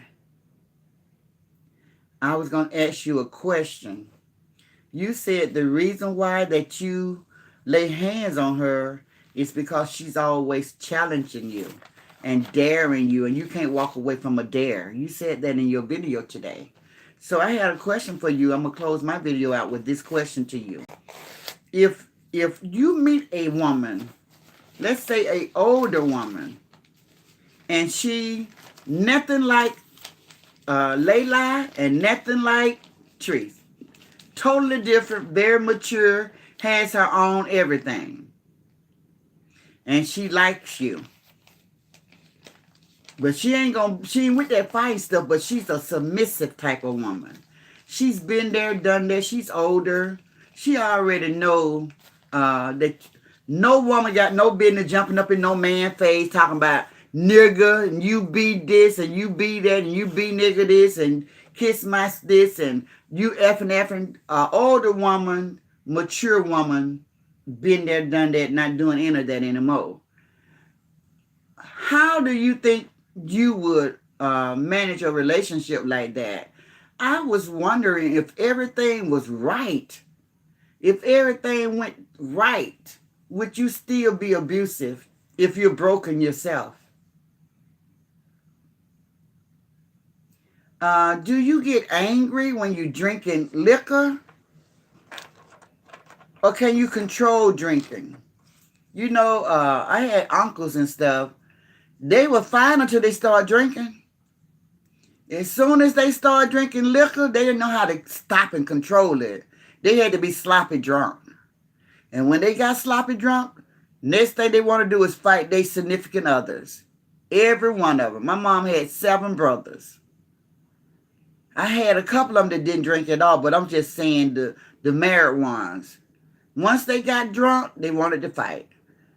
I was going to ask you a question. You said the reason why that you lay hands on her is because she's always challenging you and daring you, and you can't walk away from a dare. You said that in your video today. So I had a question for you. I'm going to close my video out with this question to you. If you meet a woman, let's say an older woman, and she nothing like Layla and nothing like Treese, totally different, very mature, has her own everything, and she likes you. But she ain't with that fighting stuff, but she's a submissive type of woman. She's been there, done that. She's older. She already know that no woman got no business jumping up in no man's face talking about nigga and you be this and you be that and you be nigga this and kiss my this and you effing. Older woman, mature woman, been there, done that, not doing any of that anymore. How do you think you would manage a relationship like that? I was wondering if everything was right. If everything went right, would you still be abusive if you're broken yourself? Do you get angry when you're drinking liquor? Or can you control drinking? You know, I had uncles and stuff. They were fine until they started drinking. As soon as they started drinking liquor, they didn't know how to stop and control it. They had to be sloppy drunk. And when they got sloppy drunk, next thing they want to do is fight their significant others. Every one of them. My mom had 7 brothers. I had a couple of them that didn't drink at all, but I'm just saying the married ones. Once they got drunk, they wanted to fight.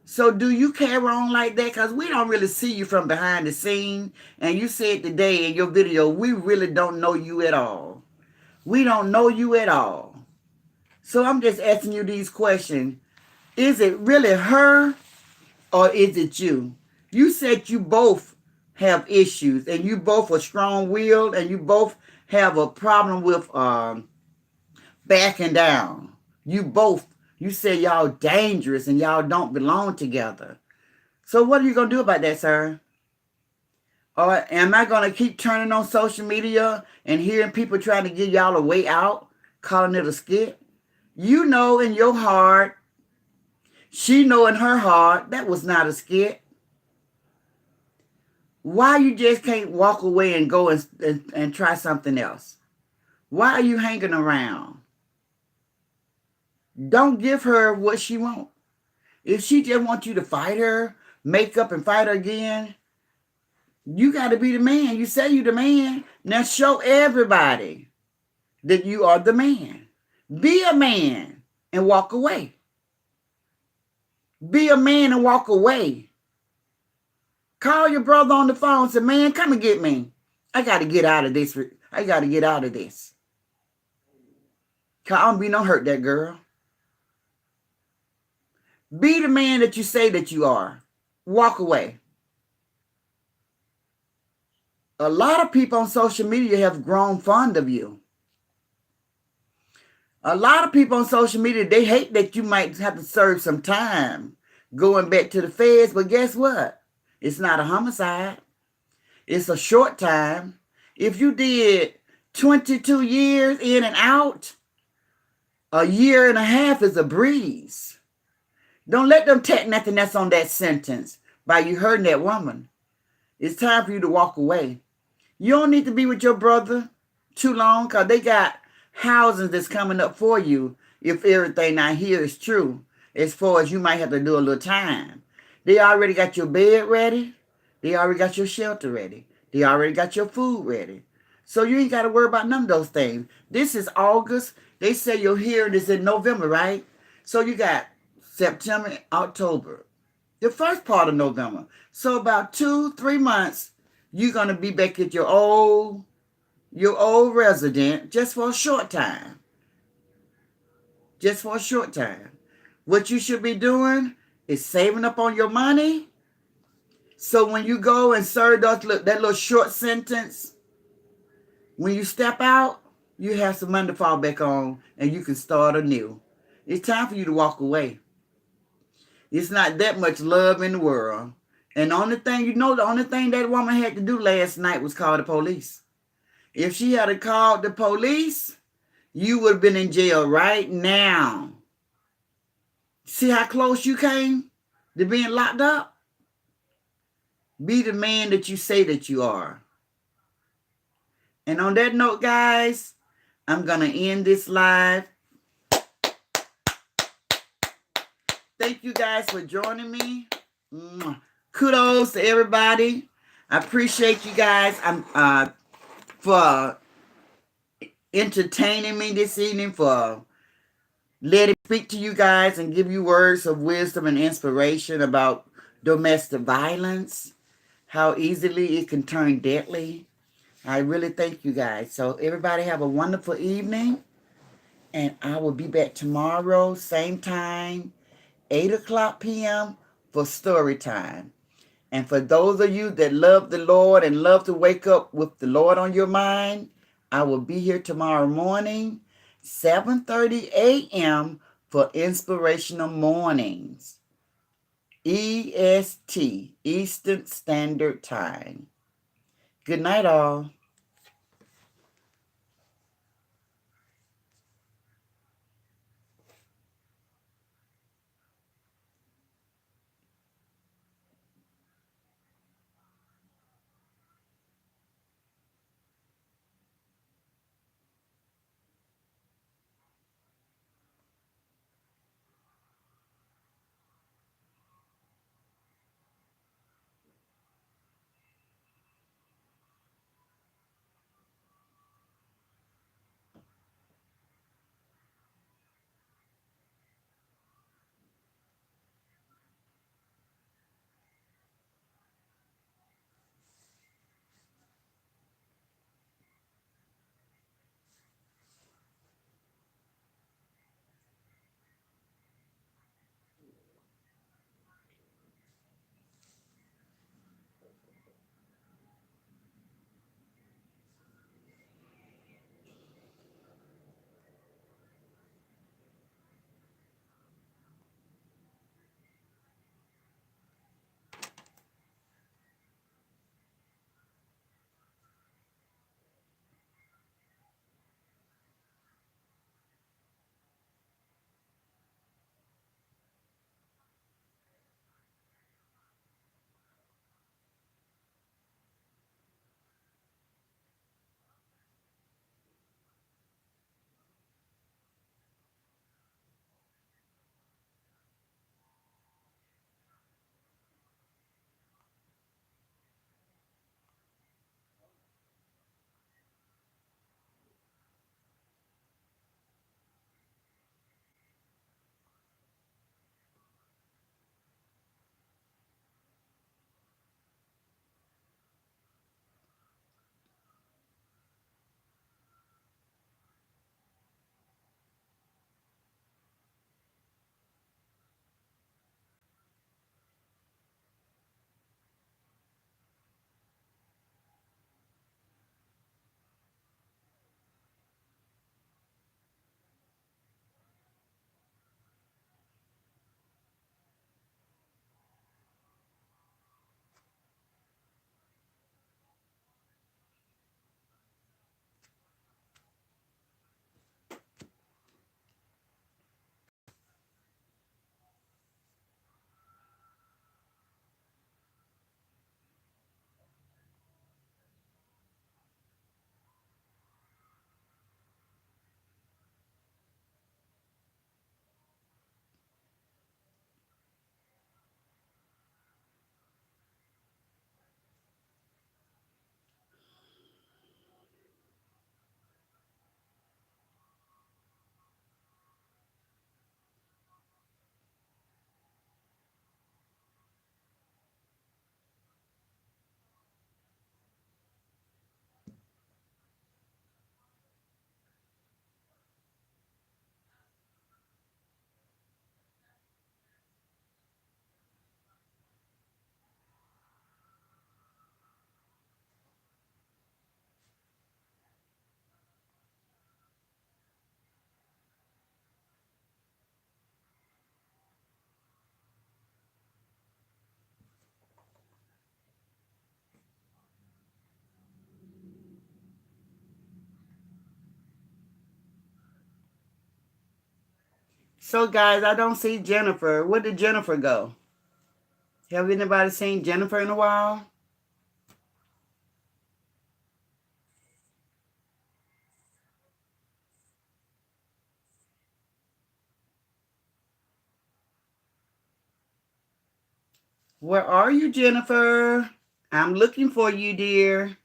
So do you carry on like that? Because we don't really see you from behind the scene. And you said today in your video, we really don't know you at all. We don't know you at all. So I'm just asking you these questions. Is it really her or is it you? You said you both have issues and you both are strong-willed and you both have a problem with backing down. You say y'all dangerous and y'all don't belong together. So what are you going to do about that, sir? Or am I going to keep turning on social media and hearing people trying to give y'all a way out, calling it a skit? You know in your heart, She know in her heart that was not a skit. Why you just can't walk away and go and try something else? Why are you hanging around? Don't give her what she wants. If she just wants you to fight her, make up and fight her again, you got to be the man. You say you the man. Now show everybody that you are the man. Be a man and walk away. Be a man and walk away. Call your brother on the phone and say, man, come and get me. I got to get out of this. I got to get out of this. Cause I don't be no hurt that girl. Be the man that you say that you are. Walk away. A lot of people on social media have grown fond of you. A lot of people on social media, they hate that you might have to serve some time going back to the feds. But guess what? It's not a homicide. It's a short time. If you did 22 years in and out, a year and a half is a breeze. Don't let them take nothing that's on that sentence by you hurting that woman. It's time for you to walk away. You don't need to be with your brother too long because they got housing that's coming up for you if everything I hear is true. As far as you might have to do a little time. They already got your bed ready. They already got your shelter ready. They already got your food ready. So you ain't got to worry about none of those things. This is August. They say your hearing is in November, right? So you got September, October, the first part of November. So about 2-3 months, you're going to be back at your old resident just for a short time. Just for a short time. What you should be doing is saving up on your money. So when you go and serve that little short sentence, when you step out, you have some money to fall back on and you can start anew. It's time for you to walk away. It's not that much love in the world. And the only thing that woman had to do last night was call the police. If she had called the police, you would have been in jail right now. See how close you came to being locked up? Be the man that you say that you are. And on that note, guys, I'm going to end this live. Thank you guys for joining me. Kudos to everybody. I appreciate you guys for entertaining me this evening, for letting me speak to you guys and give you words of wisdom and inspiration about domestic violence, how easily it can turn deadly. I really thank you guys. So everybody have a wonderful evening, and I will be back tomorrow, same time, 8:00 p.m. for story time. And for those of you that love the Lord and love to wake up with the Lord on your mind, I will be here tomorrow morning, 7:30 a.m. for Inspirational Mornings. EST, Eastern Standard Time. Good night, all. So, guys, I don't see Jennifer. Where did Jennifer go? Have anybody seen Jennifer in a while? Where are you, Jennifer? I'm looking for you, dear.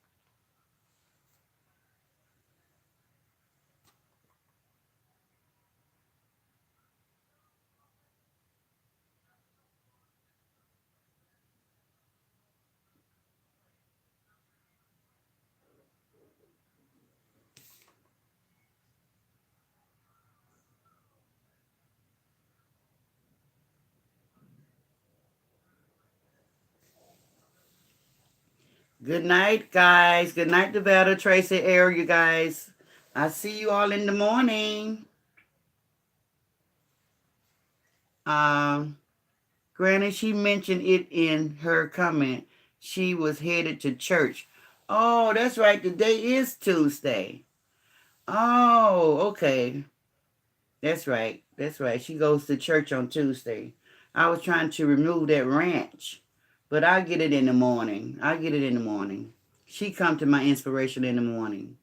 Good night, guys. Good night, Devetta, Tracy, Air, you guys. I see you all in the morning. Granny, she mentioned it in her comment. She was headed to church. Oh, that's right. The day is Tuesday. Oh, okay. That's right. That's right. She goes to church on Tuesday. I was trying to remove that ranch, but I'll get it in the morning. I'll get it in the morning. She come to my inspiration in the morning.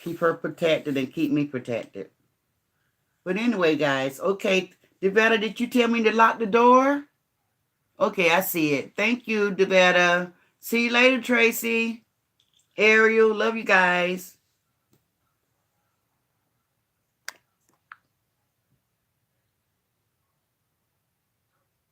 Keep her protected and keep me protected. But anyway, guys, okay. Devetta, did you tell me to lock the door? Okay, I see it. Thank you, Devetta. See you later, Tracy. Ariel, love you guys.